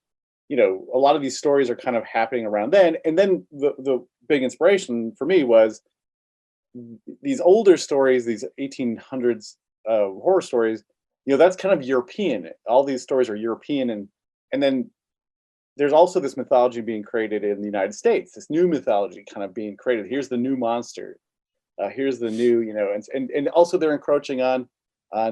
a lot of these stories are kind of happening around then. And then the big inspiration for me was these older stories, these 1800s horror stories. That's kind of European. All these stories are European, and then there's also this mythology being created in the United States. This new mythology kind of being created. Here's the new monster. Here's the new, and also they're encroaching on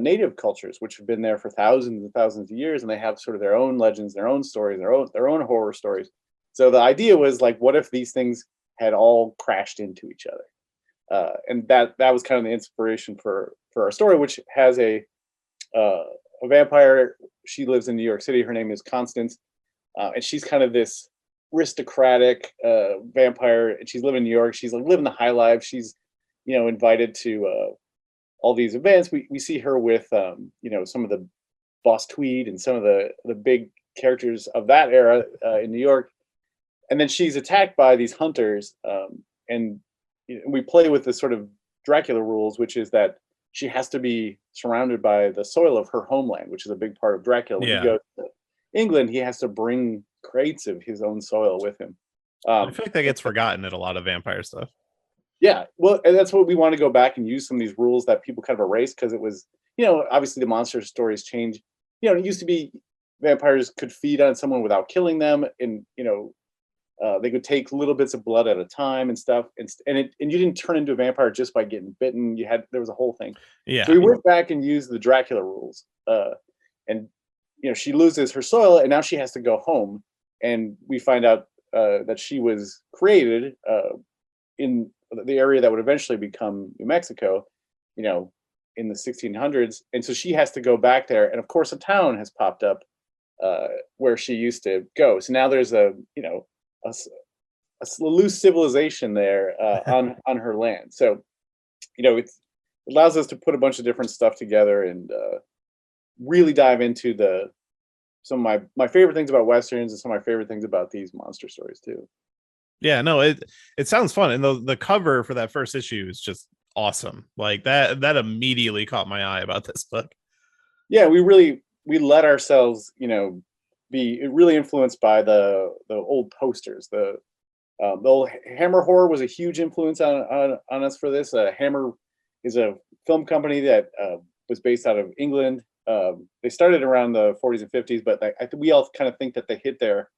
native cultures, which have been there for thousands and thousands of years, and they have sort of their own legends, their own stories, their own horror stories. So the idea was like, what if these things had all crashed into each other? And that was kind of the inspiration for our story, which has a vampire. She lives in New York City. Her name is Constance, and she's kind of this aristocratic vampire, and she's living in New York. She's like living the high life. She's invited to all these events. We see her with some of the Boss Tweed and some of the big characters of that era in New York, and then she's attacked by these hunters, and we play with the sort of Dracula rules, which is that she has to be surrounded by the soil of her homeland, which is a big part of Dracula. When he yeah. goes to England, he has to bring crates of his own soil with him. I feel like that gets forgotten in a lot of vampire stuff. Yeah, well, and that's what we want to go back and use some of these rules that people kind of erased, because it was, obviously the monster stories change. It used to be vampires could feed on someone without killing them, and they could take little bits of blood at a time and stuff, and you didn't turn into a vampire just by getting bitten. There was a whole thing. Yeah. So we went back and used the Dracula rules, and she loses her soil, and now she has to go home, and we find out that she was created in the area that would eventually become New Mexico, in the 1600s. And so she has to go back there. And of course, a town has popped up where she used to go. So now there's a loose civilization there on her land. So, it allows us to put a bunch of different stuff together and really dive into some of my favorite things about Westerns and some of my favorite things about these monster stories too. Yeah, no, it sounds fun, and the cover for that first issue is just awesome. Like that immediately caught my eye about this book. Yeah, we let ourselves, be really influenced by the old posters. The old Hammer Horror was a huge influence on us for this. Hammer is a film company that was based out of England. They started around the 40s and 50s, but I think we all kind of think that they hit their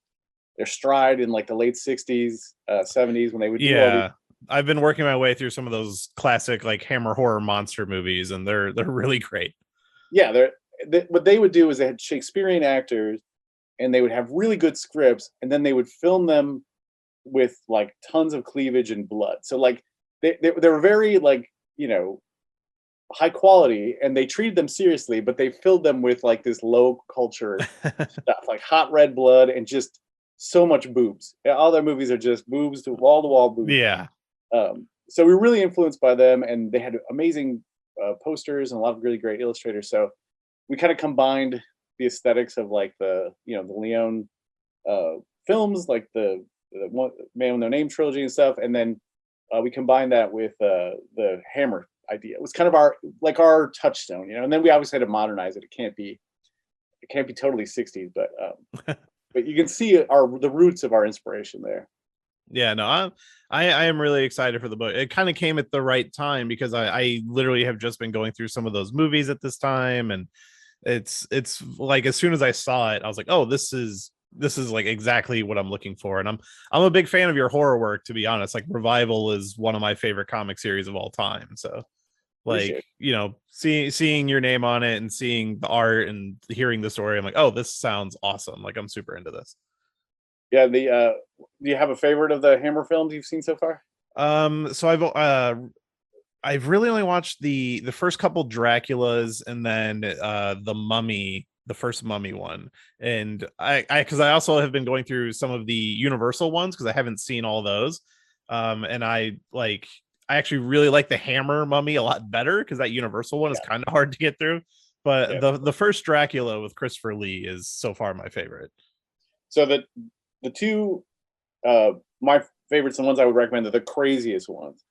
stride in like the late 60s, 70s, when they would do all these. I've been working my way through some of those classic like Hammer horror monster movies, and they're really great. Yeah, what they would do is they had Shakespearean actors, and they would have really good scripts, and then they would film them with like tons of cleavage and blood. So like they were very like high quality, and they treated them seriously, but they filled them with like this low culture stuff, like hot red blood and just so much boobs. All their movies are just boobs to wall boobs. Yeah. So we were really influenced by them, and they had amazing posters and a lot of really great illustrators. So we kind of combined the aesthetics of like the Leone films, like the Man with No Name trilogy and stuff, and then we combined that with the Hammer idea. It was kind of our touchstone, and then we obviously had to modernize it. It can't be totally 60s, but but you can see the roots of our inspiration there. Yeah, no, I am really excited for the book. It kind of came at the right time because I literally have just been going through some of those movies at this time, and it's like as soon as I saw it, I was like, oh, this is like exactly what I'm looking for. And I'm a big fan of your horror work, to be honest. Like Revival is one of my favorite comic series of all time. So like, seeing your name on it and seeing the art and hearing the story, I'm like, oh, this sounds awesome. Like I'm super into this. Yeah, do you have a favorite of the Hammer films you've seen so far? So I've really only watched the first couple Draculas, and then the Mummy the first Mummy one, and I because I also have been going through some of the Universal ones because I haven't seen all those, and I actually really like the Hammer Mummy a lot better because that Universal one is kind of hard to get through. But the first Dracula with Christopher Lee is so far my favorite. So the two my favorites, the ones I would recommend, are the craziest ones.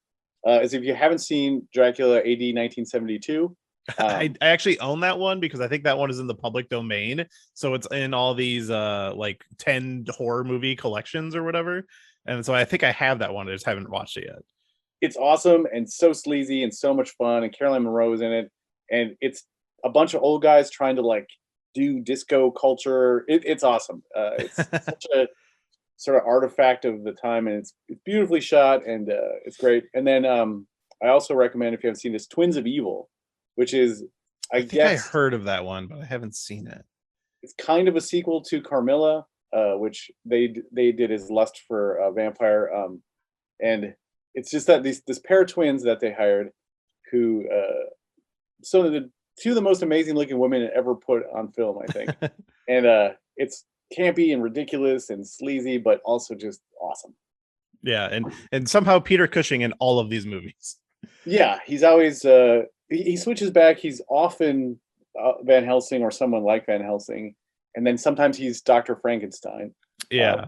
Is if you haven't seen Dracula AD 1972. I actually own that one because I think that one is in the public domain. So it's in all these like 10 horror movie collections or whatever. And so I think I have that one. I just haven't watched it yet. It's awesome and so sleazy and so much fun. And Caroline Munro is in it. And it's a bunch of old guys trying to like do disco culture. It's awesome. It's such a sort of artifact of the time, and it's beautifully shot, and it's great. And then I also recommend, if you haven't seen this, Twins of Evil, which is I guess I heard of that one, but I haven't seen it. It's kind of a sequel to Carmilla, which they did as Lust for a Vampire, and it's just that this pair of twins that they hired, who some of the two of the most amazing looking women ever put on film, I think, and it's campy and ridiculous and sleazy, but also just awesome. Yeah, and somehow Peter Cushing in all of these movies. Yeah, he's always he switches back. He's often Van Helsing or someone like Van Helsing, and then sometimes he's Dr. Frankenstein. Yeah,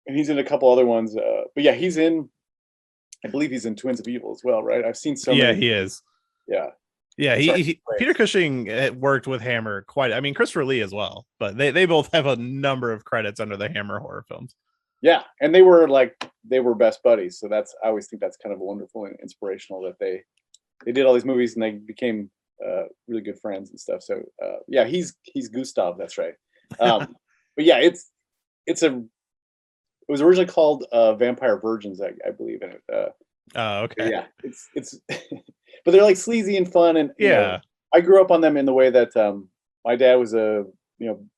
and he's in a couple other ones. But yeah, I believe he's in Twins of Evil as well, right? I've seen so many. Yeah, he is. Yeah. Yeah, Peter Cushing worked with Hammer quite. I mean, Christopher Lee as well, but they both have a number of credits under the Hammer horror films. Yeah, and they were best buddies, so I always think that's kind of wonderful and inspirational that they did all these movies and they became really good friends and stuff. So yeah, he's Gustav. That's right. But yeah, it was originally called Vampire Virgins, I believe, in it. Okay. Yeah, it's but they're like sleazy and fun, and yeah, you know, I grew up on them in the way that my dad was a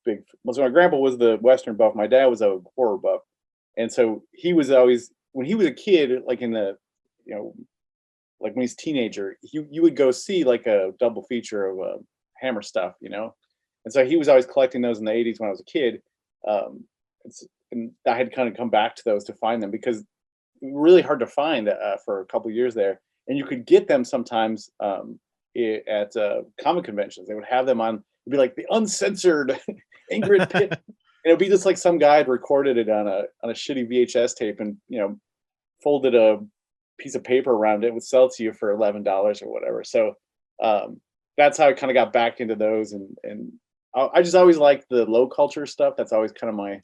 big. So my grandpa was the Western buff. My dad was a horror buff, and so he was always, when he was a kid, like in the like when he's a teenager, you would go see like a double feature of Hammer stuff, and so he was always collecting those in the 80s when I was a kid, and I had kind of come back to those to find them because really hard to find for a couple years there, and you could get them sometimes at comic conventions. They would have them on, it'd be like the uncensored Ingrid Pitt, and it'd be just like some guy had recorded it on a shitty VHS tape and folded a piece of paper around it, would sell to you for $11 or whatever. So that's how I kind of got back into those, and I just always liked the low culture stuff. That's always kind of my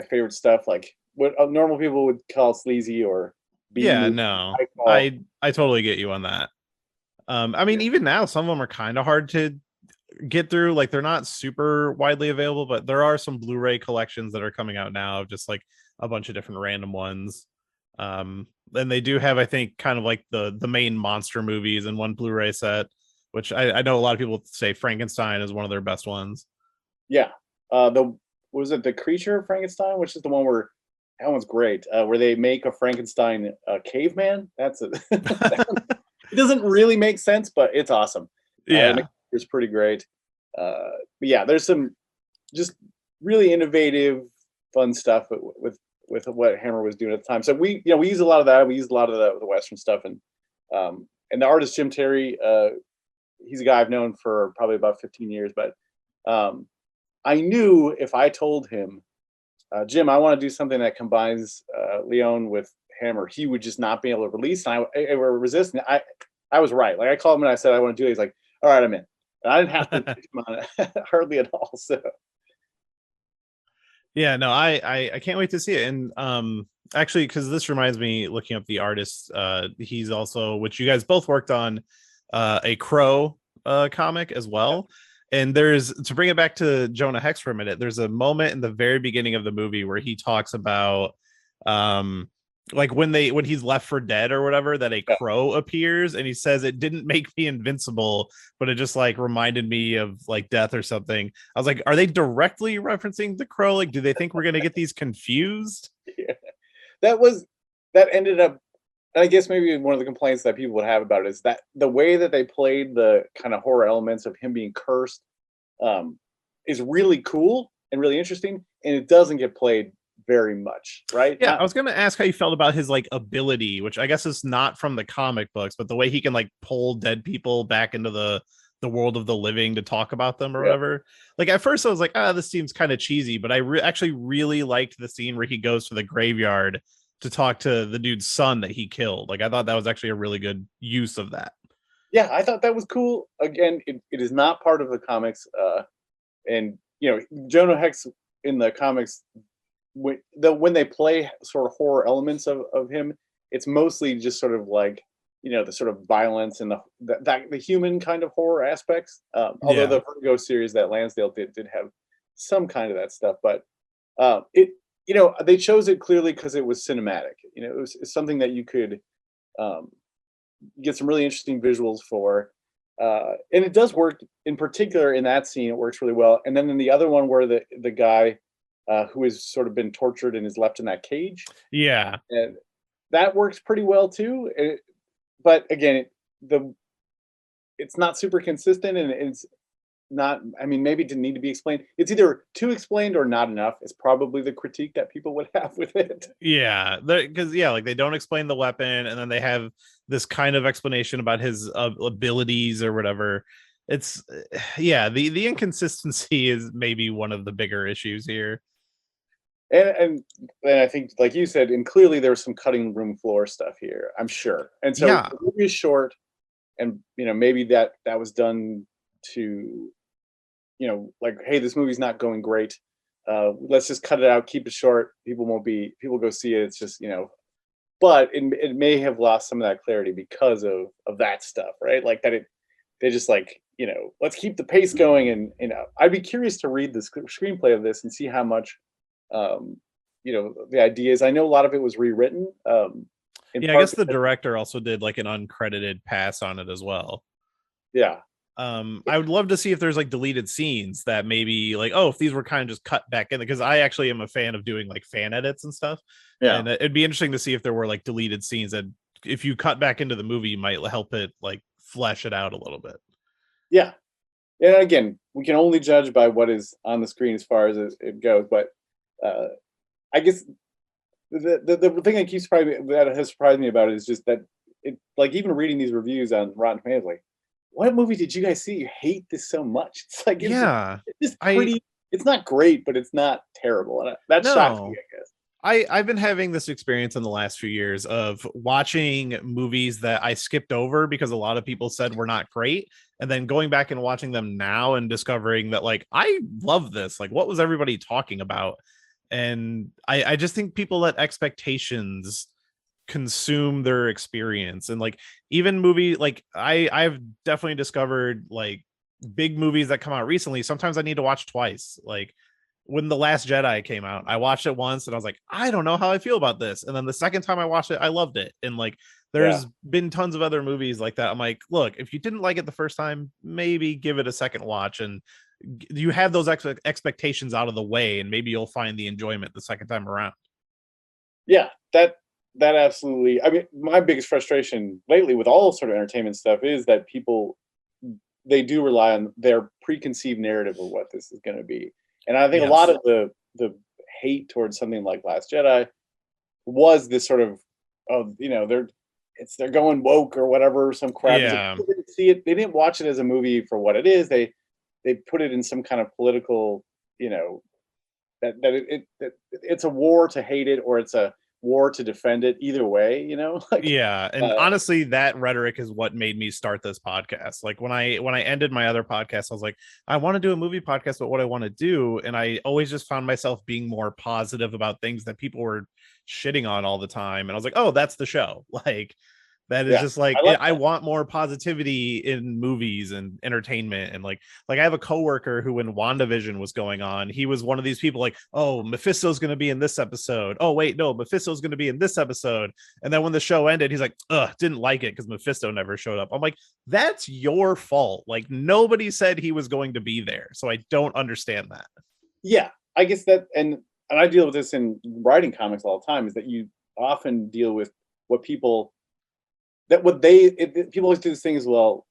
favorite stuff, like what normal people would call sleazy or B yeah, movie. no, I totally get you on that. I mean, even now, some of them are kind of hard to get through. Like, they're not super widely available, but there are some Blu-ray collections that are coming out now of just like a bunch of different random ones. And they do have, I think, kind of like the main monster movies in one Blu-ray set, which I know a lot of people say Frankenstein is one of their best ones. Yeah. Was it The Creature of Frankenstein, which is the one where that one's great, where they make a Frankenstein caveman. It doesn't really make sense, but it's awesome. Yeah, it's pretty great. But yeah, there's some just really innovative, fun stuff with what Hammer was doing at the time. So we use a lot of that. We use a lot of the Western stuff, and the artist Jim Terry, he's a guy I've known for probably about 15 years, but I knew if I told him, Jim, I want to do something that combines Leon with Hammer, he would just not be able to release. And I were resisting. I was right. Like, I called him and I said I want to do it. He's like, all right, I'm in. And I didn't have to pitch him on it hardly at all. So yeah, no, I can't wait to see it. And actually, because this reminds me, looking up the artist, he's also, which you guys both worked on, a Crow comic as well. And there's, to bring it back to Jonah Hex for a minute, there's a moment in the very beginning of the movie where he talks about like when he's left for dead or whatever, that a crow appears, and he says it didn't make me invincible, but it just like reminded me of like death or something. I was like, are they directly referencing the crow? Like, do they think we're gonna get these confused? Yeah. That ended up, I guess maybe one of the complaints that people would have about it is that the way that they played the kind of horror elements of him being cursed, is really cool and really interesting, and it doesn't get played very much, right? Yeah, I was gonna ask how you felt about his like ability, which I guess is not from the comic books, but the way he can like pull dead people back into the world of the living to talk about them or whatever. Like at first I was like, this seems kind of cheesy, but I actually really liked the scene where he goes to the graveyard to talk to the dude's son that he killed. Like I thought that was actually a really good use of that. Yeah, I thought that was cool. Again, it is not part of the comics, and Jonah Hex in the comics, when they play sort of horror elements of him, it's mostly just sort of like the sort of violence and the human kind of horror aspects. Although the Vertigo series that Lansdale did have some kind of that stuff, but they chose it clearly because it was cinematic. It's something that you could get some really interesting visuals for. And it does work in particular in that scene. It works really well. And then in the other one where the guy who has sort of been tortured and is left in that cage. Yeah. And that works pretty well too. But again, it's not super consistent, and it's not, I mean, maybe it didn't need to be explained. It's either too explained or not enough. It's probably the critique that people would have with it. Yeah, because like they don't explain the weapon, and then they have this kind of explanation about his abilities or whatever. It's the inconsistency is maybe one of the bigger issues here. And I think, like you said, and clearly there's some cutting room floor stuff here, I'm sure. And so the movie is short, and maybe that was done to, like, hey, this movie's not going great. Let's just cut it out, keep it short. People go see it. It's just, but it may have lost some of that clarity because of that stuff, right? Like that they just like, let's keep the pace going. And I'd be curious to read the screenplay of this and see how much the ideas. I know a lot of it was rewritten. I guess the director also did like an uncredited pass on it as well. Yeah. I would love to see if there's like deleted scenes that maybe like, if these were kind of just cut back in, because I actually am a fan of doing like fan edits and stuff. Yeah. And it'd be interesting to see if there were like deleted scenes that if you cut back into the movie might help it like flesh it out a little bit. Yeah. And again, we can only judge by what is on the screen as far as it goes. But I guess the thing that has surprised me about it is just that it, like, even reading these reviews on Rotten Tomatoes, like, what movie did you guys see? You hate this so much. It's like, it's pretty. It's not great, but it's not terrible. And that shocks me, I guess. I've been having this experience in the last few years of watching movies that I skipped over because a lot of people said were not great, and then going back and watching them now and discovering that, like, I love this. Like, what was everybody talking about? And I just think people let expectations consume their experience. And like, even movie, like I've definitely discovered like big movies that come out recently, sometimes I need to watch twice. Like when The Last Jedi came out, I watched it once and I was like, I don't know how I feel about this. And then the second time I watched it, I loved it. And like, there's been tons of other movies like that. I'm like, look, if you didn't like it the first time, maybe give it a second watch, and you have those expectations out of the way, and maybe you'll find the enjoyment the second time around. Yeah, that absolutely. I mean, my biggest frustration lately with all sort of entertainment stuff is that people, they do rely on their preconceived narrative of what this is going to be. And I think a lot of the hate towards something like Last Jedi was this sort of they're going woke or whatever, some crap. Yeah. People didn't see it. They didn't watch it as a movie for what it is. They put it in some kind of political, that it's a war to hate it, or it's a war to defend it. Either way, like, and honestly, that rhetoric is what made me start this podcast. Like when I ended my other podcast, I was like, I want to do a movie podcast, but what I want to do, and I always just found myself being more positive about things that people were shitting on all the time, and I was like, oh, that's the show. Like, that is just like, I want more positivity in movies and entertainment. And like I have a coworker who, when WandaVision was going on, he was one of these people like, oh, Mephisto's going to be in this episode. Oh, wait, no, Mephisto's going to be in this episode. And then when the show ended, he's like, didn't like it because Mephisto never showed up. I'm like, that's your fault. Like, nobody said he was going to be there. So I don't understand that. Yeah, I guess that, and I deal with this in writing comics all the time, is that you often deal with what people, people always do this thing as well.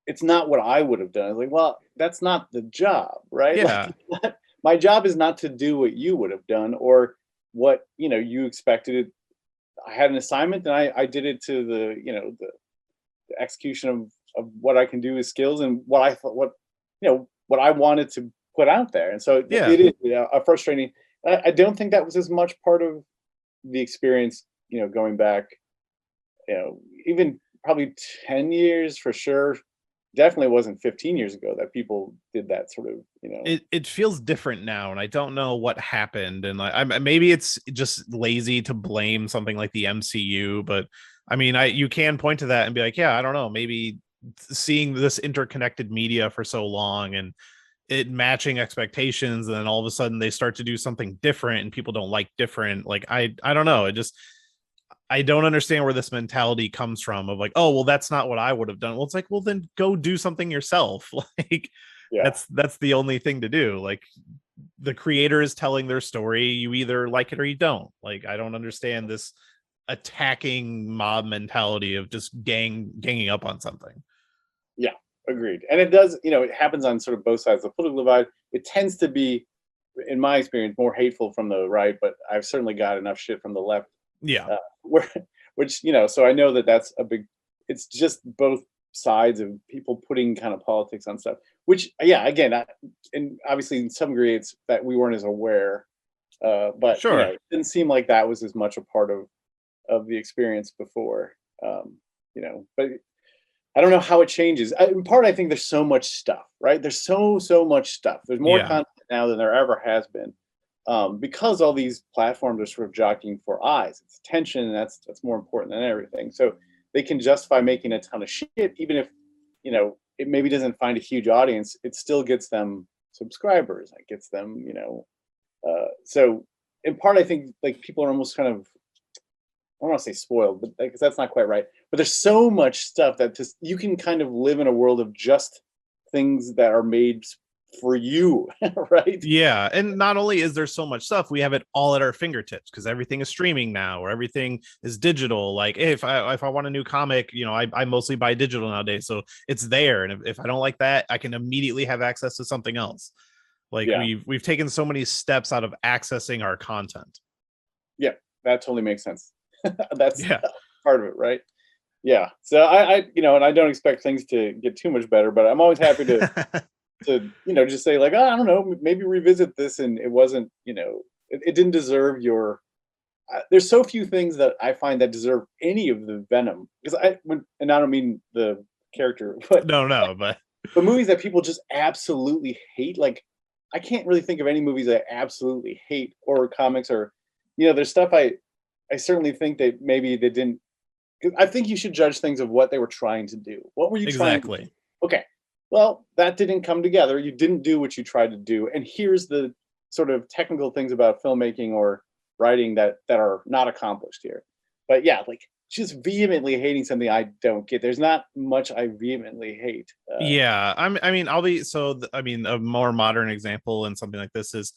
it's not what I would have done. It's like, well, that's not the job, right? Yeah. Like, my job is not to do what you would have done or what, you expected it. I had an assignment and I did it to the execution of what I can do with skills and what I thought, what I wanted to put out there. And so Yeah. it is a frustrating. I don't think that was as much part of the experience, going back, even probably 10 years for sure. Definitely wasn't 15 years ago that people did that sort of, It feels different now, and I don't know what happened. And maybe it's just lazy to blame something like the MCU, but I mean, you can point to that and be like, yeah, I don't know, maybe seeing this interconnected media for so long and it matching expectations, and then all of a sudden they start to do something different and people don't like different. Like I don't know. I don't understand where this mentality comes from of like, oh, well, that's not what I would have done. Well, it's like, well, then go do something yourself. Like, yeah. that's the only thing to do. Like, the creator is telling their story. You either like it or you don't. Like, I don't understand this attacking mob mentality of just ganging up on something. Yeah, agreed. And it does, it happens on sort of both sides of the political divide. It tends to be, in my experience, more hateful from the right, but I've certainly got enough shit from the left. Yeah. Which, so I know that that's a big, it's just both sides of people putting kind of politics on stuff, which, yeah, again, and obviously in some degree it's that we weren't as aware, but Sure. it didn't seem like that was as much a part of the experience before, but I don't know how it changes. In part, I think there's so much stuff, right? There's so much stuff. There's more Yeah. content now than there ever has been. Because all these platforms are sort of jockeying for eyes, it's attention, and that's more important than everything. So they can justify making a ton of shit, even if it maybe doesn't find a huge audience. It still gets them subscribers. It gets them, So in part, I think like people are almost kind of, I don't want to say spoiled, but because that's not quite right. But there's so much stuff that just you can kind of live in a world of just things that are made for you, right? Yeah, and not only is there so much stuff, we have it all at our fingertips because everything is streaming now, or everything is digital. Like if I want a new comic, I mostly buy digital nowadays, so it's there. And if I don't like that, I can immediately have access to something else. Like Yeah. we've taken so many steps out of accessing our content. Yeah, that totally makes sense. That's Yeah. part of it, right? Yeah. So I and I don't expect things to get too much better, but I'm always happy to just say like, oh, I don't know, maybe revisit this, and it wasn't, it didn't deserve your. There's so few things that I find that deserve any of the venom, because and I don't mean the character, but but movies that people just absolutely hate. Like, I can't really think of any movies I absolutely hate, or comics, or there's stuff I certainly think that maybe they didn't. Because I think you should judge things of what they were trying to do. What were you trying to do? Okay. Well, that didn't come together. You didn't do what you tried to do. And here's the sort of technical things about filmmaking or writing that are not accomplished here. But yeah, like just vehemently hating something I don't get. There's not much I vehemently hate. Yeah, a more modern example and something like this is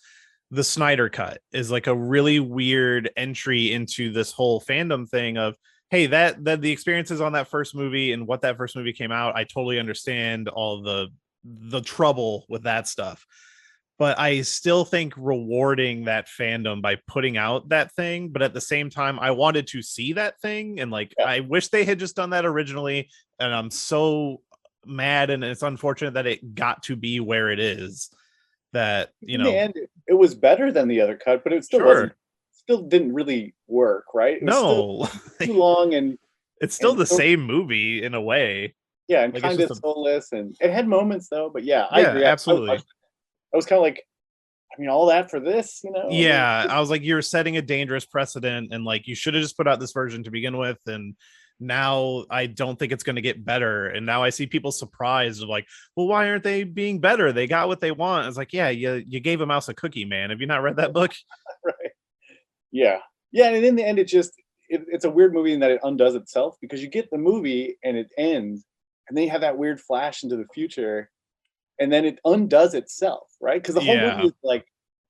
the Snyder Cut is like a really weird entry into this whole fandom thing of, hey, that the experiences on that first movie and what that first movie came out, I totally understand all the trouble with that stuff. But I still think rewarding that fandom by putting out that thing, but at the same time, I wanted to see that thing. And like, I wish they had just done that originally. And I'm so mad, and it's unfortunate that it got to be where it is. That, in the end, it was better than the other cut, but it still wasn't. Still didn't really work, right? It was still too long, and it's still the same movie in a way. Yeah, and like kind of soulless, and it had moments though. But yeah, I agree. Absolutely. I was kind of like, I mean, all that for this, Yeah, I was like, you're setting a dangerous precedent, and like you should have just put out this version to begin with, and now I don't think it's going to get better. And now I see people surprised of like, well, why aren't they being better? They got what they want. It's like, yeah, you gave a mouse a cookie, man. Have you not read that book? Right. Yeah. And in the end, it's a weird movie in that it undoes itself, because you get the movie and it ends, and then you have that weird flash into the future, and then it undoes itself, right? Because the whole movie is like,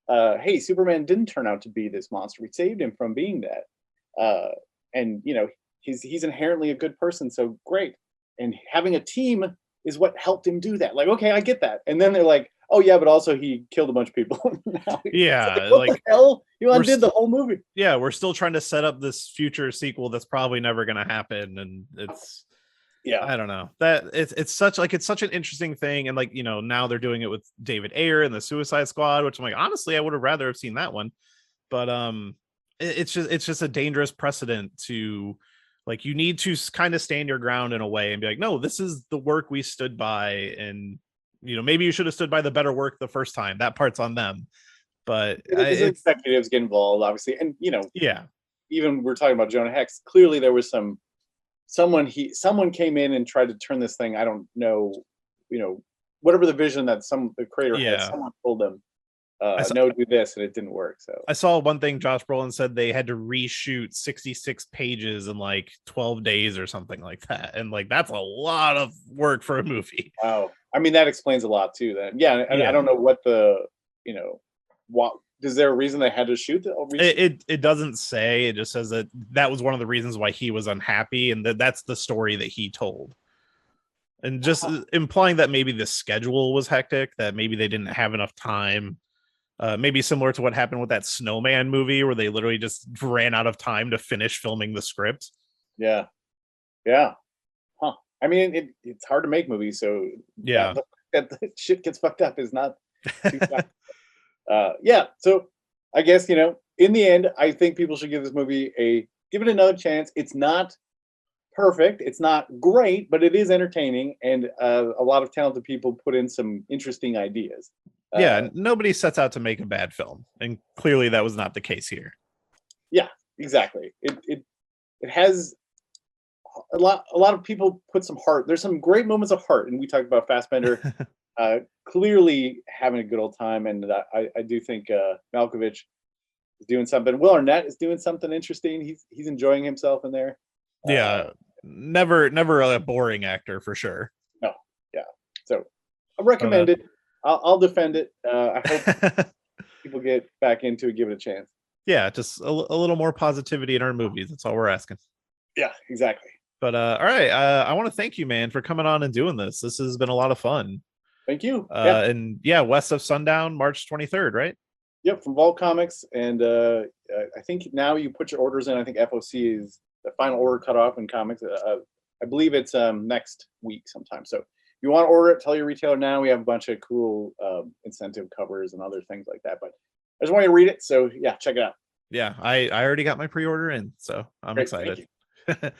hey, Superman didn't turn out to be this monster. We saved him from being that. And he's inherently a good person, so great. And having a team is what helped him do that. Like, okay, I get that. And then they're like, oh yeah, but also he killed a bunch of people. Yeah, what the hell? You undid the whole movie. Yeah, we're still trying to set up this future sequel that's probably never going to happen, and it's I don't know, that it's such an interesting thing. And like, you know, now they're doing it with David Ayer and the Suicide Squad, which I'm like, honestly, I would have rather have seen that one. But it's just a dangerous precedent to, like, you need to kind of stand your ground in a way and be like, no, this is the work we stood by, and you know, maybe you should have stood by the better work the first time. That part's on them. But executives get involved, obviously, and you know, yeah, even we're talking about Jonah Hex. Clearly, there was someone came in and tried to turn this thing. I don't know, you know, whatever the vision that the creator had. Someone told them, no, do this, and it didn't work. So I saw one thing. Josh Brolin said they had to reshoot 66 pages in like 12 days or something like that, and like that's a lot of work for a movie. Wow, I mean that explains a lot too. Then I don't know what is there a reason they had to shoot it? It doesn't say. It just says that was one of the reasons why he was unhappy, and that's the story that he told. And just implying that maybe the schedule was hectic, that maybe they didn't have enough time. Maybe similar to what happened with that Snowman movie, where they literally just ran out of time to finish filming the script. Yeah. Huh. I mean, it's hard to make movies, so that the shit gets fucked up is not too bad. So I guess, you know, in the end, I think people should give this movie give it another chance. It's not perfect, it's not great, but it is entertaining, and a lot of talented people put in some interesting ideas. Nobody sets out to make a bad film, and clearly that was not the case here. Yeah, exactly. It has a lot of people put some heart. There's some great moments of heart, and we talked about Fassbender clearly having a good old time, and I do think Malkovich is doing something. Will Arnett is doing something interesting. He's enjoying himself in there. Never a boring actor for sure. No, so I recommend it. I'll defend it. I hope people get back into it, give it a chance. Yeah, just a little more positivity in our movies. That's all we're asking. Yeah, exactly. But all right, I want to thank you, man, for coming on and doing this. This has been a lot of fun. Thank you. And West of Sundown, March 23rd, right? Yep, from Vault Comics. And I think now you put your orders in. I think FOC is the final order cut off in comics. I believe it's next week sometime. So if you want to order it, tell your retailer now. We have a bunch of cool incentive covers and other things like that. But I just want you to read it. So yeah, check it out. Yeah, I already got my pre-order in, so I'm excited. But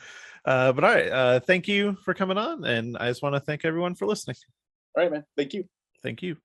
all right, thank you for coming on, and I just want to thank everyone for listening. All right, man. Thank you. Thank you.